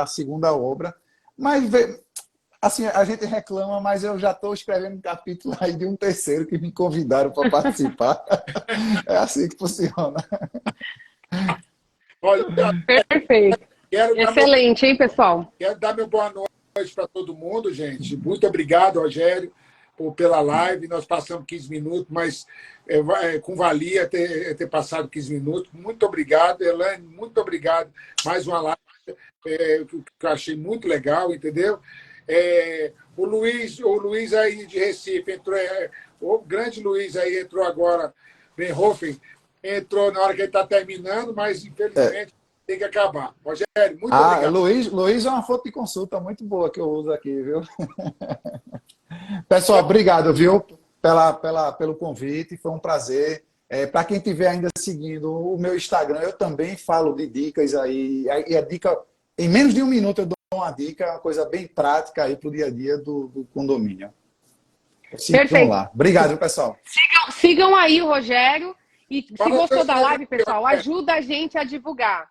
a segunda obra. Mas, assim, a gente reclama, mas eu já estou escrevendo um capítulo aí de um terceiro que me convidaram para participar. É assim que funciona. Olha, perfeito. Excelente, hein, pessoal? Quero dar meu boa noite para todo mundo, gente. Muito obrigado, Rogério, pela live. Nós passamos 15 minutos, mas com valia ter passado 15 minutos. Muito obrigado, Elaine. Muito obrigado. Mais uma live que eu achei muito legal, entendeu? O Luiz aí de Recife entrou, o grande Luiz aí entrou agora, Benhofen, entrou na hora que ele está terminando, mas infelizmente tem que acabar. Rogério, muito obrigado. Luiz é uma fonte de consulta muito boa que eu uso aqui, viu? Pessoal, obrigado, viu, pelo convite. Foi um prazer. Para quem estiver ainda seguindo o meu Instagram, eu também falo de dicas aí. E a dica, em menos de um minuto eu dou uma dica, uma coisa bem prática aí para o dia a dia do condomínio. Sigam lá. Obrigado, pessoal. Sigam aí o Rogério. E se Fala gostou da seu live, pessoal, Instagram. ajuda a gente a divulgar.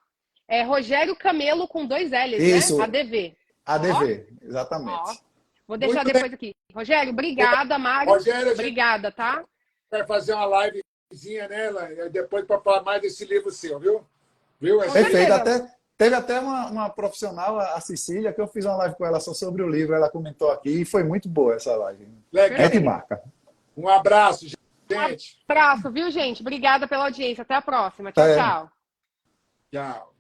É Rogério Camelo com 2 L's, Isso. né? ADV. ADV, Ó, exatamente. vou deixar Muito depois aqui. Rogério, obrigada, Mário. Rogério, a gente Obrigada, tá? vai fazer uma livezinha nela, depois para falar mais desse livro seu, viu? Viu? Com Perfeito. certeza. Teve até uma profissional, a Cecília, que eu fiz uma live com ela só sobre o livro. Ela comentou aqui e foi muito boa essa live. Legal. É que marca. Um abraço, gente. Um abraço, viu, gente? Obrigada pela audiência. Até a próxima. Tchau, Até. tchau. Tchau.